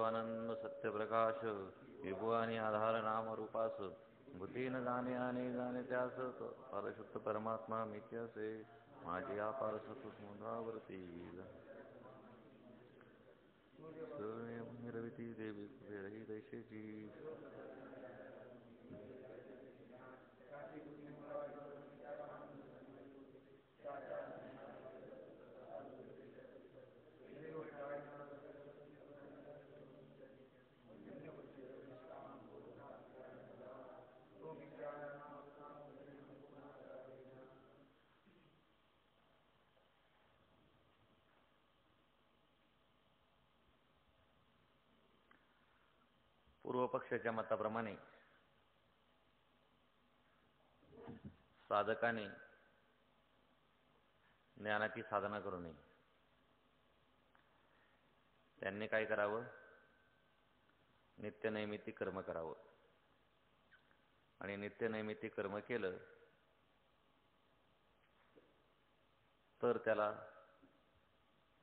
सच्चिदानंद सत्यप्रकाश विभू आणि आधार नाम रूपास बुद्धी न जाणे आणि जाणे त्यास परशुद्ध परमात्मा मिथ्यासे माझी अपार समुद्रावरती रविती देवी रही दैशेची पूर्व पक्षाच्या मताप्रमाणे साधकाने ज्ञानाची साधना करू नये. त्यांनी काय करावं? नित्यनैमित्तिक कर्म करावं. आणि नित्यनैमित्तिक कर्म केलं तर त्याला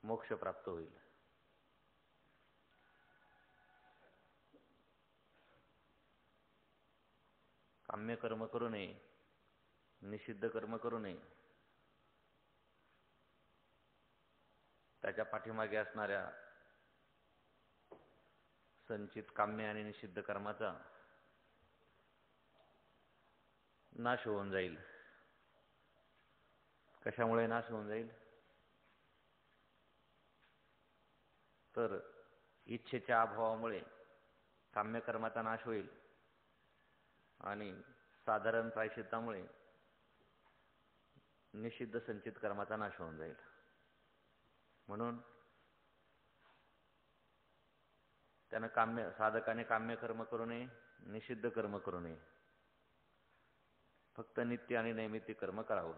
मोक्ष प्राप्त होईल. काम्य कर्म करू नये, निषिद्ध कर्म करू नये. त्याच्या पाठीमागे असणाऱ्या संचित काम्य आणि निषिद्ध कर्माचा नाश होऊन जाईल. कशामुळे नाश होऊन जाईल? तर इच्छेच्या अभावामुळे काम्यकर्माचा नाश होईल आणि साधारण प्रायश्चित्तामुळे निषिद्ध संचित कर्माचा नाश होऊन जाईल. म्हणून त्यानं साधकाने काम्य कर्म करू नये, निषिद्ध कर्म करू नये. फक्त नित्य आणि नैमित्तिक कर्म करावं.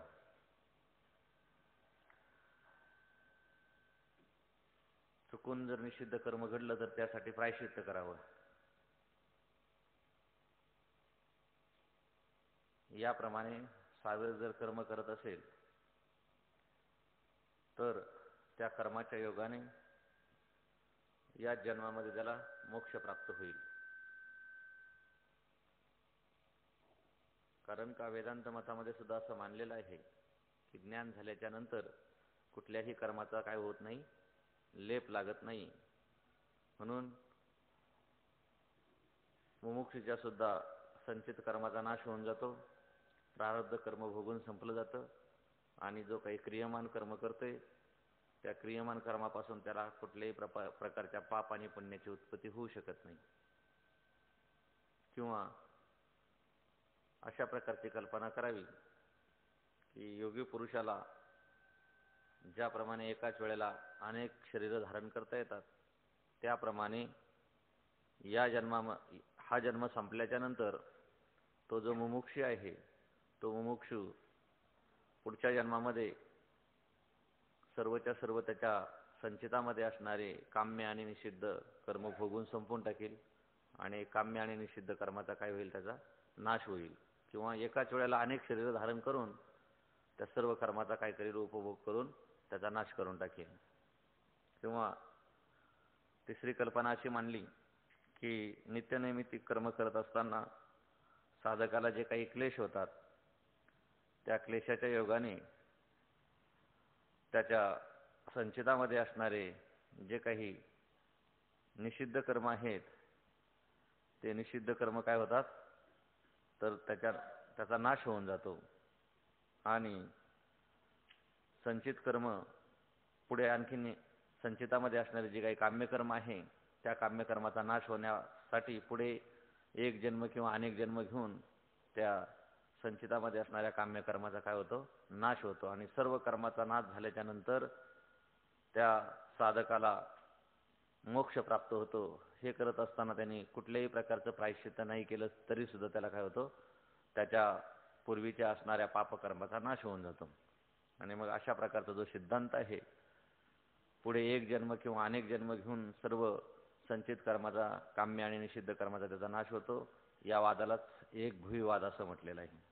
चुकून जर निषिद्ध कर्म घडलं तर त्यासाठी प्रायश्चित्त करावं. याप्रमाणे साधक जर कर्म करत असेल तर त्या कर्माच्या योगाने या जन्मामध्ये त्याला मोक्ष प्राप्त होईल. कारण का वेदांत मतामध्ये सुद्धा असं मानलेलं आहे की ज्ञान झाल्याच्या नंतर कुठल्याही कर्माचा काय होत नाही, लेप लागत नाही. म्हणून मुमुक्षूच्या सुद्धा संचित कर्माचा नाश होऊन जातो. प्रारब्ध कर्म भोगून संपलं जातं आणि जो काही क्रियमान कर्म करतोय त्या क्रियमान कर्मापासून त्याला कुठल्याही प्रकारच्या पाप आणि पुण्याची उत्पत्ती होऊ शकत नाही. किंवा अशा प्रकारची कल्पना करावी की योगी पुरुषाला ज्याप्रमाणे एकाच वेळेला अनेक शरीर धारण करता येतात त्याप्रमाणे हा जन्म संपल्याच्या नंतर तो जो मुमुक्षू आहे तो मुमुक्षू पुढच्या जन्मामध्ये सर्वच्या सर्व त्याच्या संचितामध्ये असणारे काम्य आणि निषिद्ध कर्म भोगून संपून टाकेल आणि काम्य आणि निषिद्ध कर्माचा काय होईल? त्याचा नाश होईल. किंवा एकाच वेळेला अनेक शरीर धारण करून त्या सर्व कर्माचा काय करेल? उपभोग करून त्याचा नाश करून टाकेल. किंवा तिसरी कल्पना अशी मांडली की नित्यनैमित्तिक कर्म करत असताना साधकाला जे काही क्लेश होतात त्या क्लेशाच्या योगाने त्याच्या संचितामध्ये असणारे जे काही निषिद्ध कर्म आहेत ते निषिद्ध कर्म काय होतात? तर त्याचा नाश होऊन जातो आणि संचित कर्म पुढे आणखीन संचितामध्ये असणारे जे काही काम्यकर्म आहे त्या काम्यकर्माचा नाश होण्यासाठी पुढे एक जन्म किंवा अनेक जन्म घेऊन त्या संचितामध्ये असणाऱ्या काम्यकर्माचा काय होतो? नाश होतो. आणि सर्व कर्माचा नाश झाल्याच्या नंतर त्या साधकाला मोक्ष प्राप्त होतो. हे करत असताना त्यांनी कुठल्याही प्रकारचं प्रायश्चित्त नाही केलं तरी सुद्धा त्याला काय होतं? त्याच्या पूर्वीच्या असणाऱ्या पापकर्माचा नाश होऊन जातो. आणि मग अशा प्रकारचा जो सिद्धांत आहे पुढे एक जन्म किंवा अनेक जन्म घेऊन सर्व संचित कर्माचा काम्य आणि निषिद्ध कर्माचा त्याचा नाश होतो. या वादालाच एक भुईवाद असं म्हटलेलं आहे.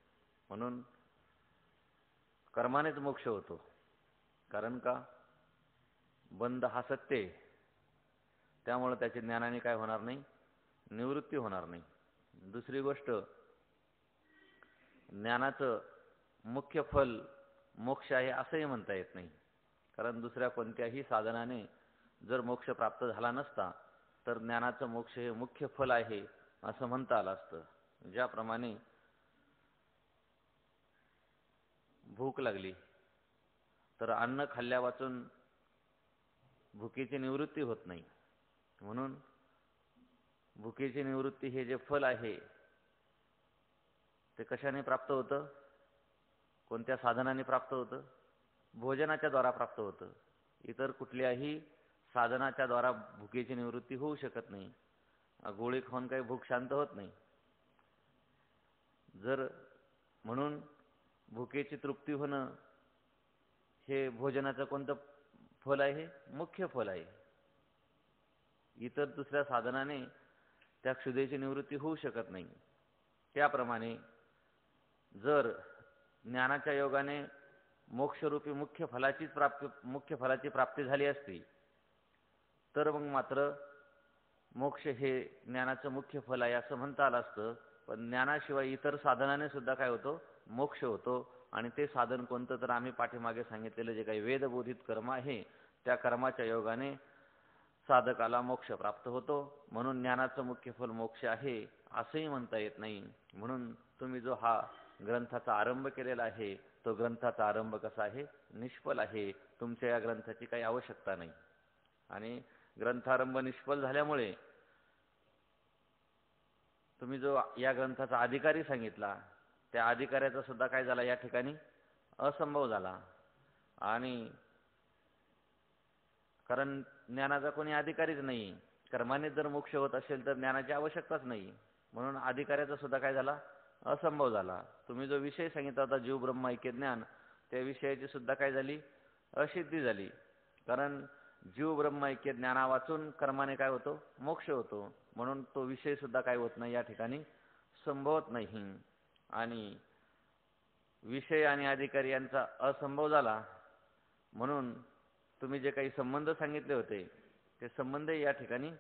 म्हणून कर्मानेच मोक्ष होतो. कारण का? बंध हा सत्य आहे. त्यामुळे त्याची ज्ञानाने काय होणार नाही, निवृत्ती होणार नाही. दुसरी गोष्ट, ज्ञानाचं मुख्य फल मोक्ष आहे असंही म्हणता येत नाही. कारण दुसऱ्या कोणत्याही साधनाने जर मोक्ष प्राप्त झाला नसता तर ज्ञानाचं मोक्ष हे मुख्य फल आहे असं म्हणता आलं असतं. ज्याप्रमाणे भूक लागली तर अन्न खाल्ल्यावाचून भुकेची निवृत्ती होत नाही, म्हणून भुकेची निवृत्ती हे जे फल आहे ते कशाने प्राप्त होतं, कोणत्या साधनाने प्राप्त होतं, भोजनाच्या द्वारा प्राप्त होतं. इतर कुठल्याही साधनाच्या द्वारा भुकेची निवृत्ती होऊ शकत नाही. गोळी खाऊन काही भूक शांत होत नाही. जर म्हणून भुकेची तृप्ती होणं हे भोजनाचं कोणतं फल आहे, मुख्य फल आहे. इतर दुसऱ्या साधनाने त्या क्षुधेची निवृत्ती होऊ शकत नाही. त्याप्रमाणे जर ज्ञानाच्या योगाने मोक्षरूपी मुख्य फलाची प्राप्ती झाली असती तर मग मात्र मोक्ष हे ज्ञानाचं मुख्य फल आहे असं म्हणता आलं असतं. पण ज्ञानाशिवाय इतर साधनाने सुद्धा काय होतो, मोक्ष होतो. आणि ते साधन कोणतं, तर आम्ही पाठीमागे सांगितलेलं जे काही वेदबोधित कर्म आहे त्या कर्माच्या योगाने साधकाला मोक्ष प्राप्त होतो. म्हणून ज्ञानाचं मुख्य फल मोक्ष आहे असंही म्हणता येत नाही. म्हणून तुम्ही जो हा ग्रंथाचा आरंभ केलेला आहे तो ग्रंथाचा आरंभ कसा आहे, निष्फल आहे. तुमच्या या ग्रंथाची काही आवश्यकता नाही. आणि ग्रंथारंभ निष्फल झाल्यामुळे तुम्ही जो या ग्रंथाचा अधिकारी सांगितला त्या अधिकाऱ्याचा सुद्धा काय झाला, या ठिकाणी असंभव झाला. आणि कारण ज्ञानाचा कोणी अधिकारीच नाही. कर्माने जर मोक्ष होत असेल तर ज्ञानाची आवश्यकताच नाही. म्हणून अधिकाऱ्याचा सुद्धा काय झाला, असंभव झाला. तुम्ही जो विषय सांगितला होता जीव ब्रह्म ऐक्य ज्ञान, त्या विषयाची सुद्धा काय झाली, असिद्धी झाली. कारण जीव ब्रह्म ऐक्य ज्ञाना वाचून कर्माने काय होतो, मोक्ष होतो. म्हणून तो विषय सुद्धा काय होत नाही, या ठिकाणी संभवत नाही. आणि विषय आणि अधिकारी यांचा असंभव झाला म्हणून तुम्ही जे काही संबंध सांगितले होते ते संबंध या ठिकाणी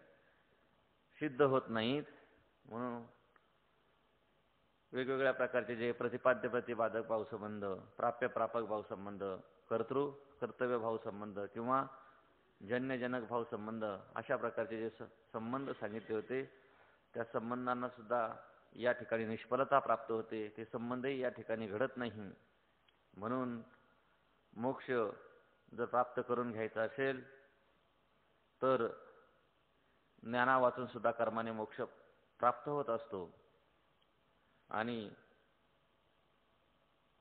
सिद्ध होत नाहीत. म्हणून वेगवेगळ्या प्रकारचे जे प्रतिपाद्य प्रतिपादक भाव संबंध, प्राप्य प्रापक भाव संबंध, कर्तृ कर्तव्य भाव संबंध किंवा जन्यजनक भाव संबंध, अशा प्रकारचे जे संबंध सांगितले होते त्या संबंधांना सुद्धा या ठिकाणी निष्फलता प्राप्त होते. ते संबंधही या ठिकाणी घडत नाही. म्हणून मोक्ष जर प्राप्त करून घ्यायचा असेल तर ज्ञाना वाचून सुद्धा कर्माने मोक्ष प्राप्त होत असतो. आणि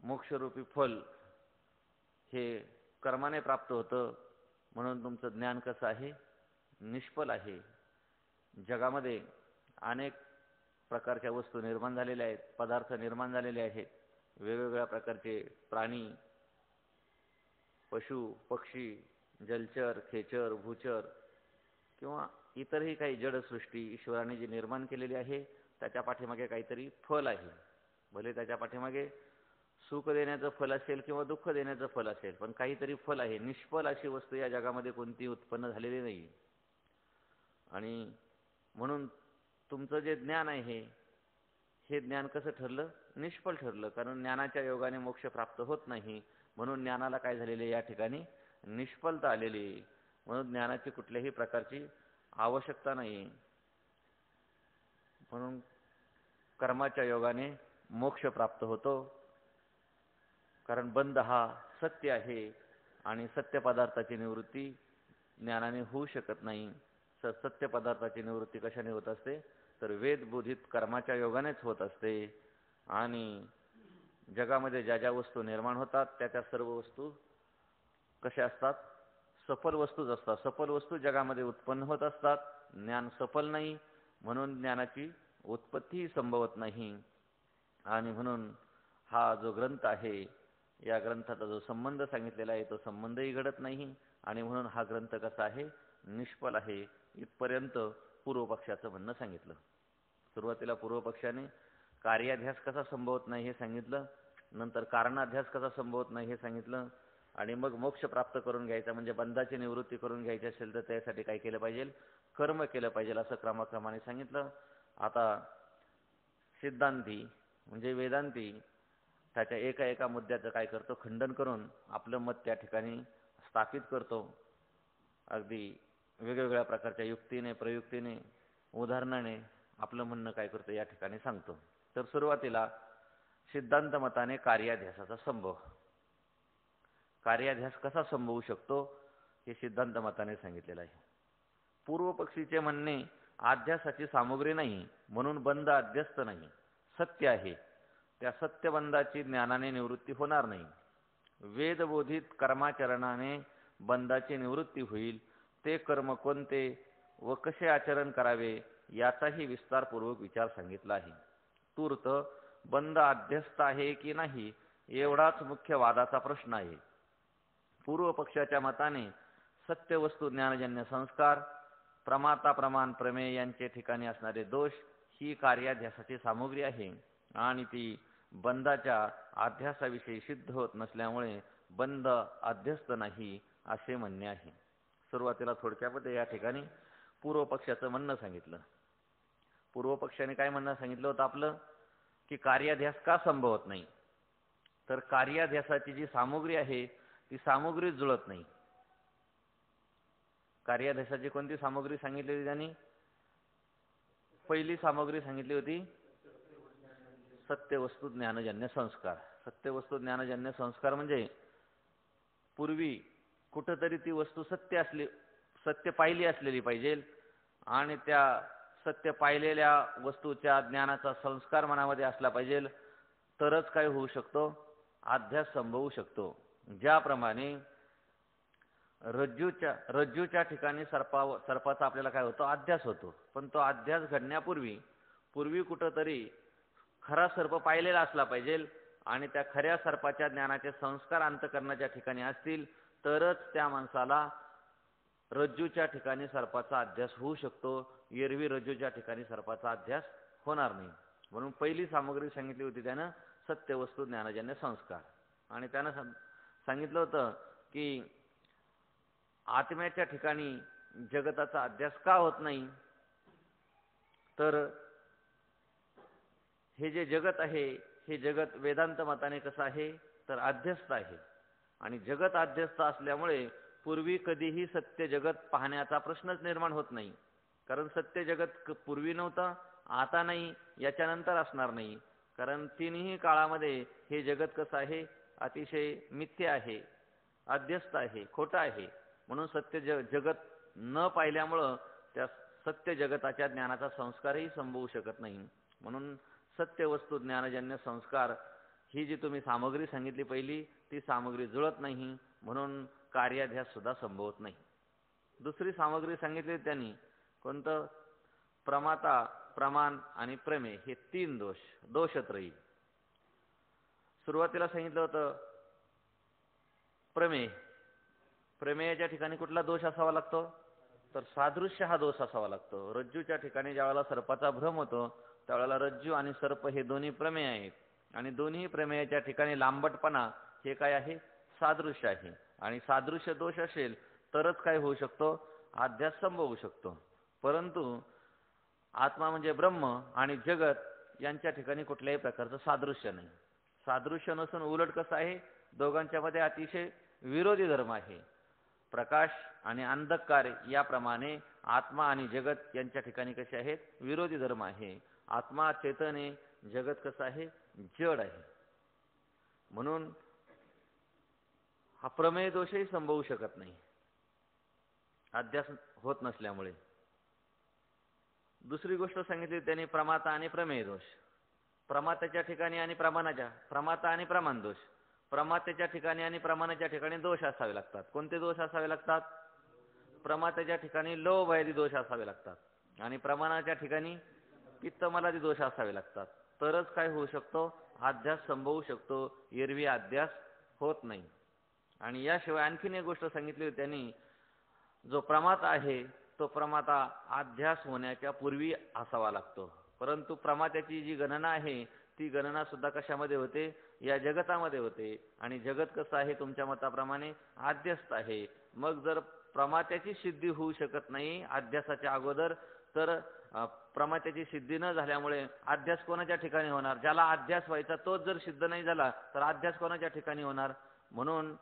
मोक्षरूपी फल हे कर्माने प्राप्त होतं. म्हणून तुमचं ज्ञान कसं आहे, निष्फल आहे. जगामध्ये अनेक प्रकारच्या वस्तू निर्माण झालेल्या आहेत, पदार्थ निर्माण झालेले आहेत. वेगवेगळ्या प्रकारचे प्राणी, पशु पक्षी, जलचर, खेचर, भूचर किंवा इतरही काही जडसृष्टी ईश्वराने जी निर्माण केलेली आहे त्याच्या पाठीमागे काहीतरी फल आहे. भले त्याच्या पाठीमागे सुख देण्याचं फल असेल किंवा दुःख देण्याचं फल असेल, पण काहीतरी फल आहे. निष्फल अशी वस्तू या जगामध्ये कोणती उत्पन्न झालेली नाही. आणि म्हणून तुमचं जे ज्ञान आहे हे ज्ञान कसं ठरलं, निष्फल ठरलं. कारण ज्ञानाच्या योगाने मोक्ष प्राप्त होत नाही. म्हणून ज्ञानाला काय झालेले, या ठिकाणी निष्फलता आलेली. म्हणून ज्ञानाची कुठल्याही प्रकारची आवश्यकता नाही. म्हणून कर्माच्या योगाने मोक्ष प्राप्त होतो. कारण बंध हा सत्य आहे आणि सत्य पदार्थाची निवृत्ती ज्ञानाने होऊ शकत नाही. सत्य पदार्थाची निवृत्ती कशाने होत असते, तर वेदबोधित कर्माच्या योगानेच होत असते. आणि जगामध्ये ज्या ज्या वस्तू निर्माण होतात त्या त्या सर्व वस्तू कशा असतात, सफल वस्तूच असतात. सफल वस्तू जगामध्ये उत्पन्न होत असतात. ज्ञान सफल नाही, म्हणून ज्ञानाची उत्पत्ती संभवत नाही. आणि म्हणून हा जो ग्रंथ आहे या ग्रंथाचा जो संबंध सांगितलेला आहे तो संबंधही घडत नाही. आणि म्हणून हा ग्रंथ कसा आहे, निष्फल आहे. इथपर्यंत पूर्वपक्षाचं म्हणणं सांगितलं. सुरुवातीला पूर्वपक्षाने कार्याध्यास कसा संभवत नाही हे सांगितलं, नंतर कारणाध्यास कसा संभवत नाही हे सांगितलं, आणि मग मोक्ष प्राप्त करून घ्यायचा, म्हणजे बंधाची निवृत्ती करून घ्यायची असेल तर त्यासाठी काय केलं पाहिजे, कर्म केलं पाहिजे, असं क्रमाक्रमाने सांगितलं. आता सिद्धांती म्हणजे वेदांती त्याच्या एका एका मुद्द्याचं काय करतो, खंडन करून आपलं मत त्या ठिकाणी स्थापित करतो. अगदी वेगवेगळ्या प्रकारच्या युक्तीने, प्रयुक्तीने, उदाहरणाने आपलं म्हणणं काय करतो या ठिकाणी सांगतो. तर सुरुवातीला सिद्धांत मताने कार्याध्यासाचा संभव. कार्याध्यास कसा संभवू शकतो हे सिद्धांत मताने सांगितलेलं आहे. पूर्व पक्षीचे म्हणणे अध्यासाची सामुग्री नाही म्हणून बंध अध्यस्त नाही, सत्य आहे, त्या सत्यबंधाची ज्ञानाने निवृत्ती होणार नाही. वेदबोधित कर्माचरणाने बंधाची निवृत्ती होईल. ते कर्म कोणते व कसे आचरण करावे याचाही विस्तारपूर्वक विचार सांगितला आहे. तूर्त बंध अध्यस्त आहे की नाही एवढाच मुख्य वादाचा प्रश्न आहे. पूर्व पक्षाच्या मताने सत्य वस्तू ज्ञानजन्य संस्कार, प्रमाता प्रमाण प्रमेय यांचे ठिकाणी असणारे दोष ही कार्याध्यासाची सामुग्री आहे आणि ती बंधाच्या अध्यासाविषयी सिद्ध होत नसल्यामुळे बंध अध्यस्त नाही असे म्हणणे आहे. सुरुवातीला थोडक्यामध्ये या ठिकाणी पूर्व पक्षाचं म्हणणं सांगितलं. पूर्व पक्षाने काय म्हणणं सांगितलं होतं आपलं, की कार्याध्यास का संभवत नाही, तर कार्याध्यासाची जी सामुग्री आहे ती सामुग्री जुळत नाही. कार्याध्यासाची कोणती सामग्री सांगितली होती त्यांनी, पहिली सामग्री सांगितली होती सत्यवस्तू ज्ञानजन्य संस्कार. सत्यवस्तू ज्ञानजन्य संस्कार म्हणजे पूर्वी कुठंतरी ती वस्तू सत्य पाहिली असलेली पाहिजे आणि त्या सत्य पाहिलेल्या वस्तूच्या ज्ञानाचा संस्कार मनामध्ये असला पाहिजे, तरच काय होऊ शकतो, अध्यास संभवू शकतो. ज्याप्रमाणे रज्जूच्या ठिकाणी सर्पाचा आपल्याला काय होतो, अध्यास होतो, पण तो अध्यास घडण्यापूर्वी कुठंतरी खरा सर्प पाहिलेला असला पाहिजे आणि त्या खऱ्या सर्पाच्या ज्ञानाचे संस्कार अंतःकरणाच्या ठिकाणी असतील तरच त्या माणसाला रज्जूच्या ठिकाणी सर्पाचा अध्यास होऊ शकतो. एरवी रज्जूच्या ठिकाणी सर्पाचा अध्यास होणार नाही. म्हणून पहिली सामग्री सांगितली होती त्यानं सत्यवस्तू ज्ञानजन्य संस्कार. आणि त्यानं सांगितलं होतं की आत्म्याच्या ठिकाणी जगताचा अध्यास का होत नाही, तर हे जे जगत आहे हे जगत वेदांत मताने कसं आहे, तर अध्यस्त आहे. आणि जगत अध्यस्त असल्यामुळे पूर्वी कधीही सत्य जगत पाहण्याचा प्रश्नच निर्माण होत नाही. कारण सत्य जगत पूर्वी नव्हतं, आता नाही, याच्यानंतर असणार नाही. कारण तिन्ही काळामध्ये हे जगत कसं आहे, अतिशय मिथ्या आहे, अध्यस्त आहे, खोटं आहे. म्हणून सत्य जगत न पाहिल्यामुळं त्या सत्य जगताच्या ज्ञानाचा संस्कारही संभवू शकत नाही. म्हणून सत्य वस्तू ज्ञानजन्य संस्कार ही जी तुम्ही सामग्री सांगितली पहिली, ती सामग्री जुळत नाही, म्हणून कार्याध्यास सुद्धा संभवत नाही. दुसरी सामग्री सांगितली त्यांनी, कोणतं, प्रमाता, प्रमाण आणि प्रमेय हे तीन दोषत्रयी. सुरुवातीला सांगितलं होतं प्रमेयाच्या ठिकाणी कुठला दोष असावा लागतो, तर सादृश्य हा दोष असावा लागतो. रज्जूच्या ठिकाणी ज्यावेळेला सर्पाचा भ्रम होतो त्यावेळेला रज्जू आणि सर्प हे दोन्ही प्रमेय आहेत आणि दोन्ही प्रमेयाच्या ठिकाणी लांबटपणा हे काय आहे, सादृश्य आहे. आणि सादृश्य दोष असेल तरच काय होऊ शकतो, अध्यास संभवू शकतो. परंतु आत्मा म्हणजे ब्रह्म आणि जगत यांच्या ठिकाणी कुठल्याही प्रकारचं सादृश्य नाही. सादृश्य नसून उलट कसं आहे, दोघांच्या मध्ये अतिशय विरोधी धर्म आहे. प्रकाश आणि अंधकार याप्रमाणे आत्मा आणि जगत यांच्या ठिकाणी कसे आहेत, विरोधी धर्म आहे. आत्मा चेतन आहे, जगत कसं आहे, जड आहे. म्हणून हा प्रमेय दोषही संभवू शकत नाही अध्यास होत नसल्यामुळे. दुसरी गोष्ट सांगितली त्यांनी प्रमाता आणि प्रमेय दोष. प्रमात्याच्या ठिकाणी आणि प्रमाता आणि प्रमाण दोष. प्रमात्याच्या ठिकाणी आणि प्रमाणाच्या ठिकाणी दोष असावे लागतात. कोणते दोष असावे लागतात, प्रमात्याच्या ठिकाणी लोभ भयादी दोष असावे लागतात आणि प्रमाणाच्या ठिकाणी पित्तमलादी दोष असावे लागतात. तरच काय होऊ शकतो, अध्यास संभवू शकतो, एरवी अध्यास होत नाही. आणि याशिवाय आणखीन एक गोष्ट सांगितली होती त्यांनी, जो प्रमाता आहे तो प्रमाता अध्यास होण्याच्या पूर्वी असावा लागतो. परंतु प्रमात्याची जी गणना आहे ती गणना सुद्धा कशामध्ये होते? या जगतामध्ये होते. आणि जगत कसं आहे तुमच्या मताप्रमाणे? आद्यस्त आहे. मग जर प्रमात्याची सिद्धी होऊ शकत नाही अध्यासाच्या अगोदर, तर प्रमात्याची सिद्धी न झाल्यामुळे अध्यास कोणाच्या ठिकाणी होणार? ज्याला अध्यास व्हायचा तोच जर सिद्ध नाही झाला तर अध्यास कोणाच्या ठिकाणी होणार? म्हणून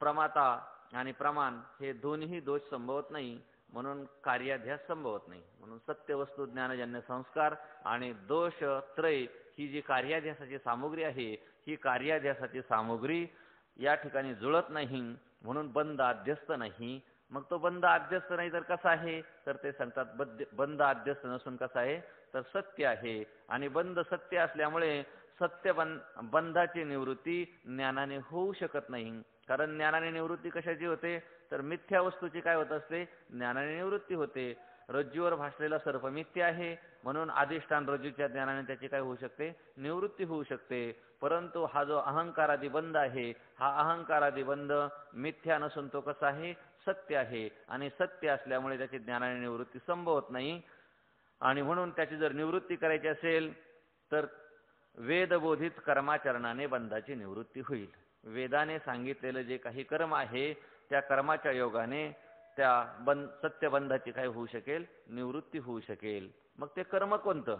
प्रमाता आणि प्रमाण हे दोन्ही दोष संभवत नाही, म्हणून कार्याध्यास संभवत नाही. म्हणून सत्य वस्तू ज्ञानजन्य संस्कार आणि दोष त्रय ही जी कार्याध्यासाची सामुग्री आहे, ही कार्याध्यासाची सामुग्री या ठिकाणी जुळत नाही, म्हणून बंध अध्यस्त नाही. मग तो बंध अध्यस्त नाही तर कसा आहे? तर ते सांगतात बंध अध्यस्त नसून कसा आहे? तर सत्य आहे. आणि बंध सत्य असल्यामुळे सत्य बंधाची निवृत्ती ज्ञानाने होऊ शकत नाही. कारण ज्ञानाने निवृत्ती कशाची होते? तर मिथ्या वस्तूची काय होत असते? ज्ञानाने निवृत्ती होते. रज्जूवर भासलेला सर्प मिथ्या आहे, म्हणून अधिष्ठान रज्जूच्या ज्ञानाने त्याची काय होऊ शकते? निवृत्ती होऊ शकते. परंतु हा जो अहंकारादी बंध आहे, हा अहंकारादी बंध मिथ्या नसून तो कसा आहे? सत्य आहे. आणि सत्य असल्यामुळे त्याची ज्ञानाने निवृत्ती संभवत नाही. आणि म्हणून त्याची जर निवृत्ती करायची असेल तर वेदबोधित कर्माचरणाने बंधाची निवृत्ती होईल. वेदाने सांगितलेलं जे काही कर्म आहे त्या कर्माच्या योगाने त्या सत्यबंधाची काय होऊ शकेल? निवृत्ती होऊ शकेल. मग ते कर्म कोणतं?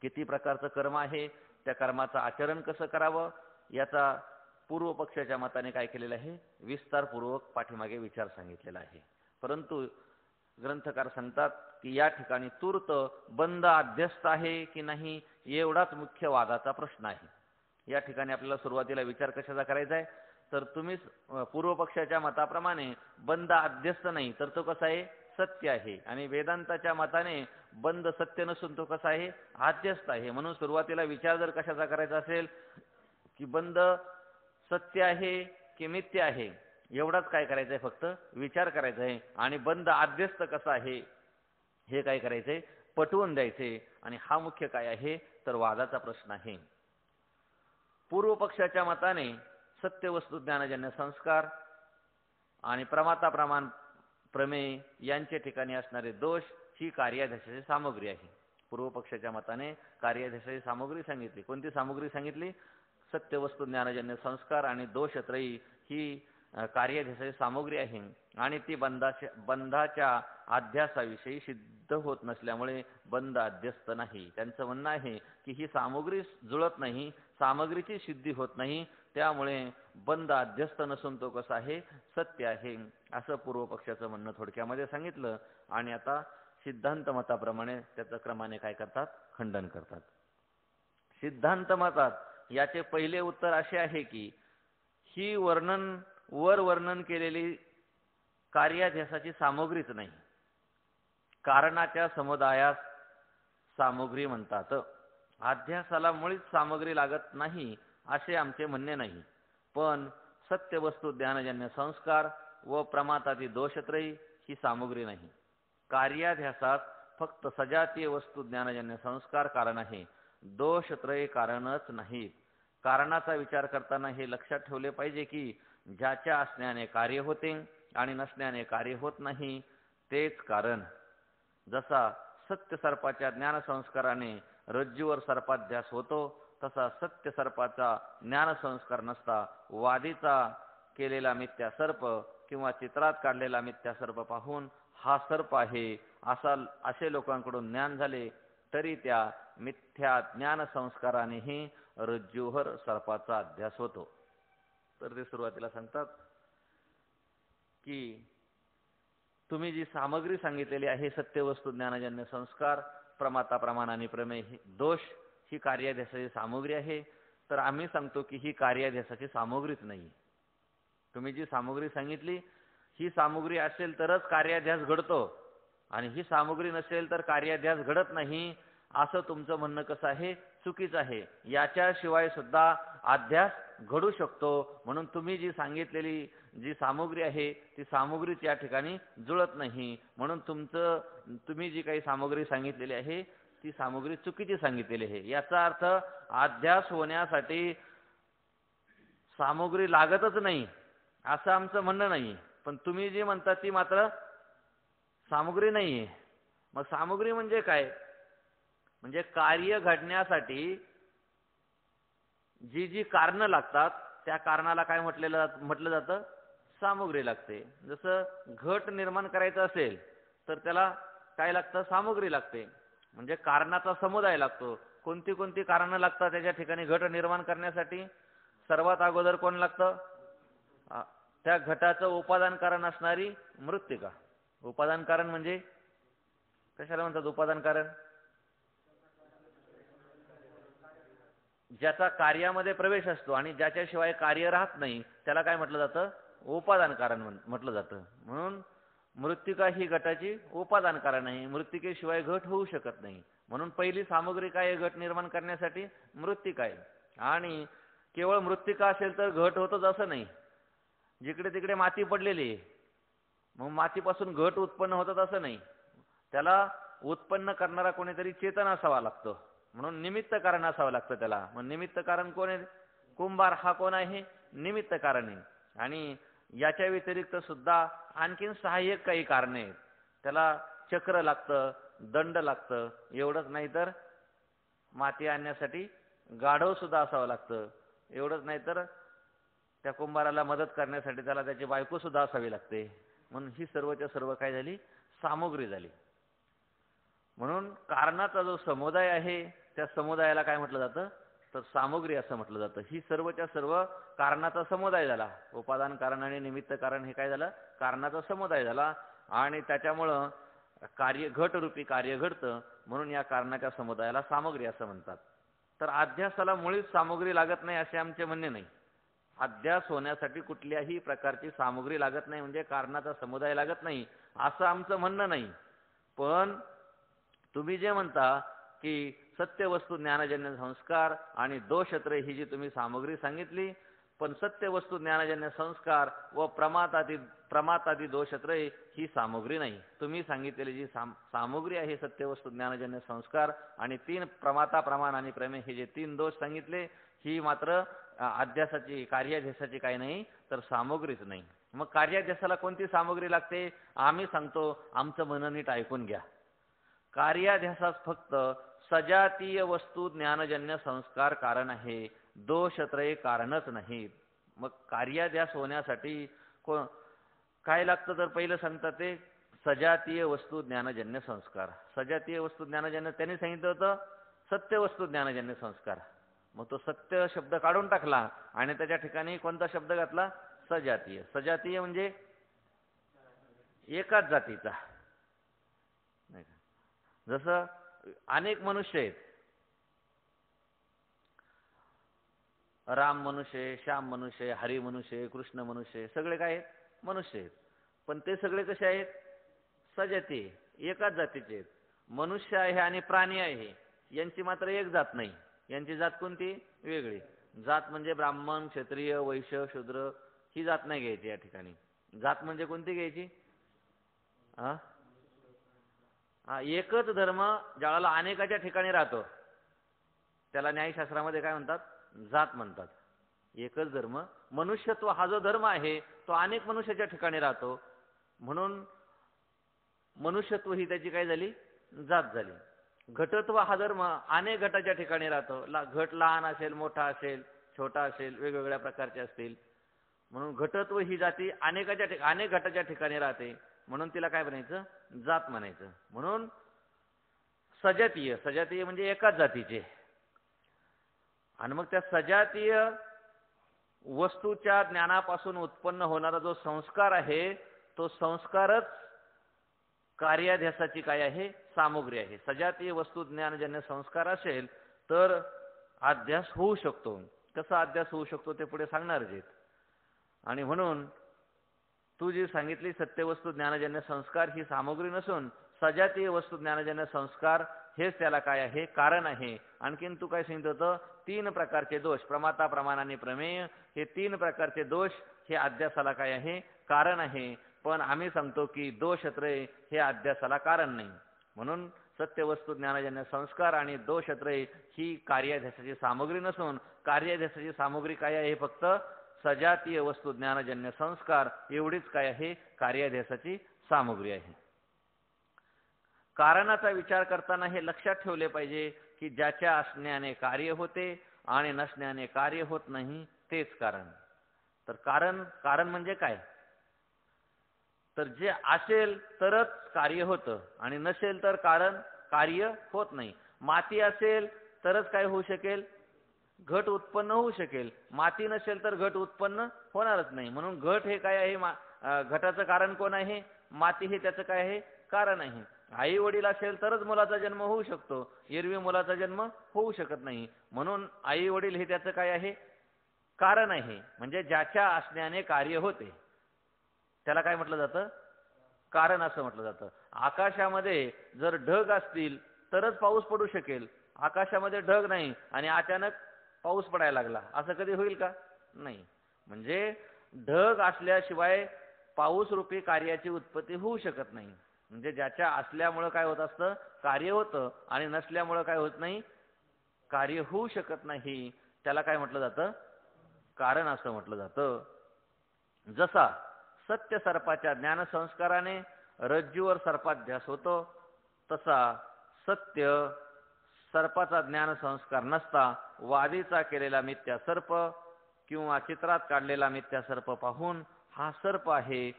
किती प्रकारचं कर्म आहे? त्या कर्माचं आचरण कसं करावं याचा पूर्व पक्षाच्या मताने काय केलेलं आहे? विस्तारपूर्वक पाठीमागे विचार सांगितलेला आहे. परंतु ग्रंथकार सांगतात की या ठिकाणी तूर्त बंध अध्यस्त आहे की नाही एवढाच मुख्य वादाचा प्रश्न आहे. या ठिकाणी आपल्याला सुरुवातीला विचार कशाचा करायचा आहे? तर तुम्हीच पूर्व पक्षाच्या मताप्रमाणे बंध अध्यस्त नाही तर तो कसा आहे? सत्य आहे. आणि वेदांताच्या मताने बंध सत्य नसून तो कसा आहे? अध्यस्त आहे. म्हणून सुरुवातीला विचार जर कशाचा करायचा असेल की बंध सत्य आहे की मिथ्या आहे एवढाच काय करायचं आहे? फक्त विचार करायचा आहे. आणि बंध अध्यस्त कसा आहे हे काय करायचंय? पटवून द्यायचे. आणि हा मुख्य काय आहे? तर वादाचा प्रश्न आहे. पूर्व पक्षाच्या मताने सत्य वस्तू ज्ञानजन्य संस्कार आणि प्रमाता प्रमाण प्रमेय यांच्या ठिकाणी असणारे दोष ही कार्याध्यक्षाची सामग्री आहे. पूर्व पक्षाच्या मताने कार्याध्यक्षाची सामग्री सांगितली. कोणती सामग्री सांगितली? सत्य वस्तू ज्ञानजन्य संस्कार आणि दोषत्रयी ही कार्याध्यक्षाची सामग्री आहे. आणि ती बंधाच्या अध्यासाविषयी सिद्ध होत नसल्यामुळे बंध अध्यस्त नाही. त्यांचं म्हणणं आहे की ही सामग्री जुळत नाही, सामग्रीची सिद्धी होत नाही, त्यामुळे बंध अध्यस्त नसून तो कसा आहे? सत्य आहे. असं पूर्व पक्षाचं म्हणणं थोडक्यामध्ये सांगितलं. आणि आता सिद्धांत मताप्रमाणे त्याचं क्रमाने काय करतात? खंडन करतात. सिद्धांत मतात याचे पहिले उत्तर असे आहे की ही वर्णन केलेली कार्याध्यासाची सामग्रीच नाही. कारणाच्या समुदायास सामग्री म्हणतात. अध्यासाला मुळीच सामग्री लागत नाही असे आमचे म्हणणे नाही. पण सत्य वस्तू ज्ञानजन्य संस्कार व प्रमातादी दोषत्रयी ही सामग्री नाही. कार्याध्यासात फक्त सजातीय वस्तू ज्ञानजन्य संस्कार कारण आहे, दोषत्रय कारणच नाहीत. कारणाचा विचार करताना हे लक्षात ठेवले पाहिजे की ज्याच्या असण्याने कार्य होते आणि नसण्याने कार्य होत नाही तेच कारण. जसा सत्य सर्पाच्या ज्ञानसंस्काराने रज्जूवर सर्पाध्यास होतो, तसा सत्य सर्पाचा ज्ञानसंस्कार नसता वादीचा केलेला मिथ्या सर्प किंवा चित्रात काढलेला मिथ्या सर्प पाहून हा सर्प आहे असे लोकांकडून ज्ञान झाले तरी त्या मिथ्या ज्ञानसंस्कारानेही रज्जूवर सर्पाचा अध्यास होतो. तर ते सुरुवातीला सांगतात की तुम्ही जी सामग्री सांगितलेली आहे सत्य वस्तू ज्ञानजन्य संस्कार प्रमाता प्रमाण आणि प्रमेय दोष ही कार्याध्यासाची सामग्री आहे. तर आम्ही सांगतो की ही कार्याध्यासाची सामग्रीच नाही. तुम्ही जी सामग्री सांगितली ही सामग्री असेल तरच कार्याध्यास घडतो आणि ही सामग्री नसेल तर कार्याध्यास घडत नाही असं तुमचं म्हणणं कसं आहे? चुकीचं आहे. याच्याशिवाय सुद्धा अध्यास घडू शकतो. म्हणून तुम्ही जी सांगितलेली जी सामग्री आहे ती सामग्रीच या ठिकाणी जुळत नाही. म्हणून तुम्ही जी काही सामग्री सांगितलेली आहे ती सामग्री चुकीची सांगितलेली आहे. याचा अर्थ अध्यास होण्यासाठी सामग्री लागतच नाही असं आमचं म्हणणं नाही. पण तुम्ही जी म्हणता ती मात्र सामग्री नाहीये. मग सामग्री म्हणजे काय? म्हणजे कार्य घडण्यासाठी जी जी कारणं लागतात त्या कारणाला काय म्हटलं जातं? सामुग्री लागते. जसं घट निर्माण करायचं असेल तर त्याला काय लागतं? सामुग्री लागते. म्हणजे कारणाचा समुदाय लागतो. कोणती कोणती कारणं लागतात त्याच्या ठिकाणी घट निर्माण करण्यासाठी? सर्वात अगोदर कोण लागतं? त्या घटाचं उपादान कारण असणारी मृत्तिका. उपादान कारण म्हणजे कशाला म्हणतात उपादान कारण? ज्याचा कार्यामध्ये प्रवेश असतो आणि ज्याच्याशिवाय कार्य राहत नाही त्याला काय म्हटलं जातं? उपादान कारण म्हटलं जातं. म्हणून मृत्तिका ही घटाची उपादान कारण आहे. मृत्तिकेशिवाय घट होऊ शकत नाही. म्हणून पहिली सामग्री काय आहे घट निर्माण करण्यासाठी? मृत्तिका आहे. आणि केवळ मृत्तिका असेल तर घट होतच असं नाही. जिकडे तिकडे माती पडलेली आहे, मग मातीपासून घट उत्पन्न होतात असं नाही. त्याला उत्पन्न करणारा कोणीतरी चेतन असावा लागतो. म्हणून निमित्त कारण असावं लागतं त्याला. मग निमित्त कारण कोण आहे? कुंभार हा कोण आहे? निमित्त कारण आहे. आणि याच्या व्यतिरिक्त सुद्धा आणखीन सहाय्यक काही कारणे आहेत. त्याला चक्र लागतं, दंड लागतं. एवढंच नाही तर माती आणण्यासाठी गाढव सुद्धा असावं लागतं. एवढंच नाही तर त्या कुंभाराला मदत करण्यासाठी त्याला त्याची बायको सुद्धा असावी लागते. म्हणून ही सर्वच्या सर्व काय झाली? सामुग्री झाली. म्हणून कारणाचा जो समुदाय आहे त्या समुदायाला काय म्हटलं जातं? तर सामुग्री असं म्हटलं जातं. ही सर्वच्या सर्व कारणाचा समुदाय झाला. उपादान कारण आणि निमित्त कारण हे काय झालं? कारणाचा समुदाय झाला. आणि त्याच्यामुळं घटरूपी कार्य घडतं. म्हणून या कारणाच्या समुदायाला सामग्री असं म्हणतात. तर अध्यासाला मुळीच सामग्री लागत नाही असे आमचे म्हणणे नाही. अध्यास होण्यासाठी कुठल्याही प्रकारची सामग्री लागत नाही, म्हणजे कारणाचा समुदाय लागत नाही असं आमचं म्हणणं नाही. पण तुम्ही जे म्हणता की सत्य वस्तू ज्ञानजन्य संस्कार आणि दोषत्रय ही जी तुम्ही सामग्री सांगितली, पण सत्य वस्तू ज्ञानजन्य संस्कार व प्रमातादी दोषत्रय ही सामग्री नाही. तुम्ही सांगितलेली जी सामग्री आहे सत्य वस्तू ज्ञानजन्य संस्कार आणि 3 प्रमाता प्रमाण आणि प्रमेय हे जे 3 दोष सांगितले, ही मात्र अध्यासाची कार्याध्यासाची काही नाही तर सामग्रीच नाही. मग कार्याध्यासाला कोणती सामग्री लागते? आम्ही सांगतो, आमचं म्हणणं नीट ऐकून घ्या. कार्याध्यासास फक्त सजातीय वस्तू ज्ञानजन्य संस्कार कारण आहे, दोषत्रय कारणच नाहीत. मग कार्याध्यास होण्यासाठी काय लागतं? तर पहिलं सांगतात ते सजातीय वस्तू ज्ञानजन्य संस्कार. सजातीय वस्तू ज्ञानजन्य त्यांनी सांगितलं होतं सत्य वस्तू ज्ञानजन्य संस्कार. मग तो सत्य शब्द काढून टाकला आणि त्याच्या ठिकाणी कोणता शब्द घातला? सजातीय. सजातीय म्हणजे एकाच जातीचा. नाही का? जसं अनेक मनुष्य आहेत. राम मनुष्य, श्याम मनुष्य, हरी मनुष्य, कृष्ण मनुष्य, सगळे काय आहेत? मनुष्य आहेत. पण ते सगळे कसे आहेत? सजातीय, एकाच जातीचे आहेत. मनुष्य आहे आणि प्राणी आहे यांची मात्र एक जात नाही. यांची जात कोणती? वेगळी. जात म्हणजे ब्राह्मण, क्षत्रिय, वैश्य, शूद्र ही जात नाही घ्यायची या ठिकाणी. जात म्हणजे कोणती घ्यायची? एकच धर्म ज्याला अनेकाच्या ठिकाणी राहतो त्याला न्यायशास्त्रामध्ये काय म्हणतात? जात म्हणतात. एकच धर्म, मनुष्यत्व हा जो धर्म आहे तो अनेक मनुष्याच्या ठिकाणी राहतो. म्हणून मनुष्यत्व ही त्याची काय झाली? जात झाली. घटत्व हा धर्म अनेक घटाच्या ठिकाणी राहतो. घट लहान असेल, मोठा असेल, छोटा असेल, वेगवेगळ्या प्रकारचे असतील. म्हणून घटत्व ही जाती अनेक घटाच्या ठिकाणी राहते. म्हणून तिला काय म्हणायचं? जात म्हणायचं. म्हणून सजातीय, सजातीय म्हणजे एकाच जातीचे. आणि मग त्या सजातीय वस्तूच्या ज्ञानापासून उत्पन्न होणारा जो संस्कार आहे तो संस्कारच कार्याध्यासाची काय आहे? सामग्री आहे. सजातीय वस्तू ज्ञानजन्य संस्कार असेल तर अध्यास होऊ शकतो. कसा अध्यास होऊ शकतो ते पुढे सांगणार आहेत. आणि म्हणून तू जी सांगितली सत्यवस्तू ज्ञानजन्य संस्कार ही सामग्री नसून सजातीय वस्तू ज्ञानजन्य संस्कार हेच त्याला काय आहे? कारण आहे. आणखीन तू काय सांगितलं होतं? 3 प्रकारचे दोष, प्रमाता, प्रमाण आणि प्रमेय, हे 3 प्रकारचे दोष हे अध्यासाला काय आहे? कारण आहे. पण आम्ही सांगतो की दोषत्रय हे अध्यासाला कारण नाही. म्हणून सत्यवस्तू ज्ञानजन्य संस्कार आणि दोषत्रय ही कार्याध्यासाची सामग्री नसून कार्याध्यासाची सामग्री काय आहे? फक्त सजातीय वस्तू ज्ञानजन्य संस्कार एवढीच काय आहे? कार्याध्यासाची सामग्री आहे. कारणाचा विचार करताना हे लक्षात ठेवले पाहिजे की ज्याच्या असण्याने कार्य होते आणि नसण्याने कार्य होत नाही तेच कारण. तर कारण म्हणजे काय? तर जे असेल तरच कार्य होतं आणि नसेल तर कार्य होत नाही. माती असेल तरच काय होऊ शकेल? घट उत्पन्न होऊ शकेल. माती नसेल तर घट उत्पन्न होणारच नाही. म्हणून घट हे काय आहे? घटाचं कारण कोण आहे? माती हे त्याचं काय आहे? कारण आहे. आई वडील असेल तरच मुलाचा जन्म होऊ शकतो, एरवी मुलाचा जन्म होऊ शकत नाही. म्हणून आई वडील हे त्याचं काय आहे? कारण आहे. म्हणजे ज्याच्या असण्याने कार्य होते त्याला काय म्हटलं जातं? कारण असं म्हटलं जातं. आकाशामध्ये जर ढग असतील तरच पाऊस पडू शकेल. आकाशामध्ये ढग नाही आणि अचानक पाऊस पडायला लागला, असं कधी होईल का? नाही. म्हणजे ढग असल्याशिवाय पाऊस रूपी कार्याची उत्पत्ती होऊ शकत नाही. म्हणजे ज्याच्या असल्यामुळं काय होत असतं? कार्य होतं आणि नसल्यामुळं काय होत नाही? कार्य होऊ शकत नाही. त्याला काय म्हटलं जातं? कारण असं म्हटलं जातं. जसा सत्य सर्पाच्या ज्ञानसंस्काराने रज्जूवर सर्पाध्यास होतो, तसा सत्य सर्पाचा ज्ञानसंस्कार नसता वादीचा केलेला मिथ्या सर्प किंवा चित्रात काढलेला मिथ्या सर्प पाहून हा सर्प आहे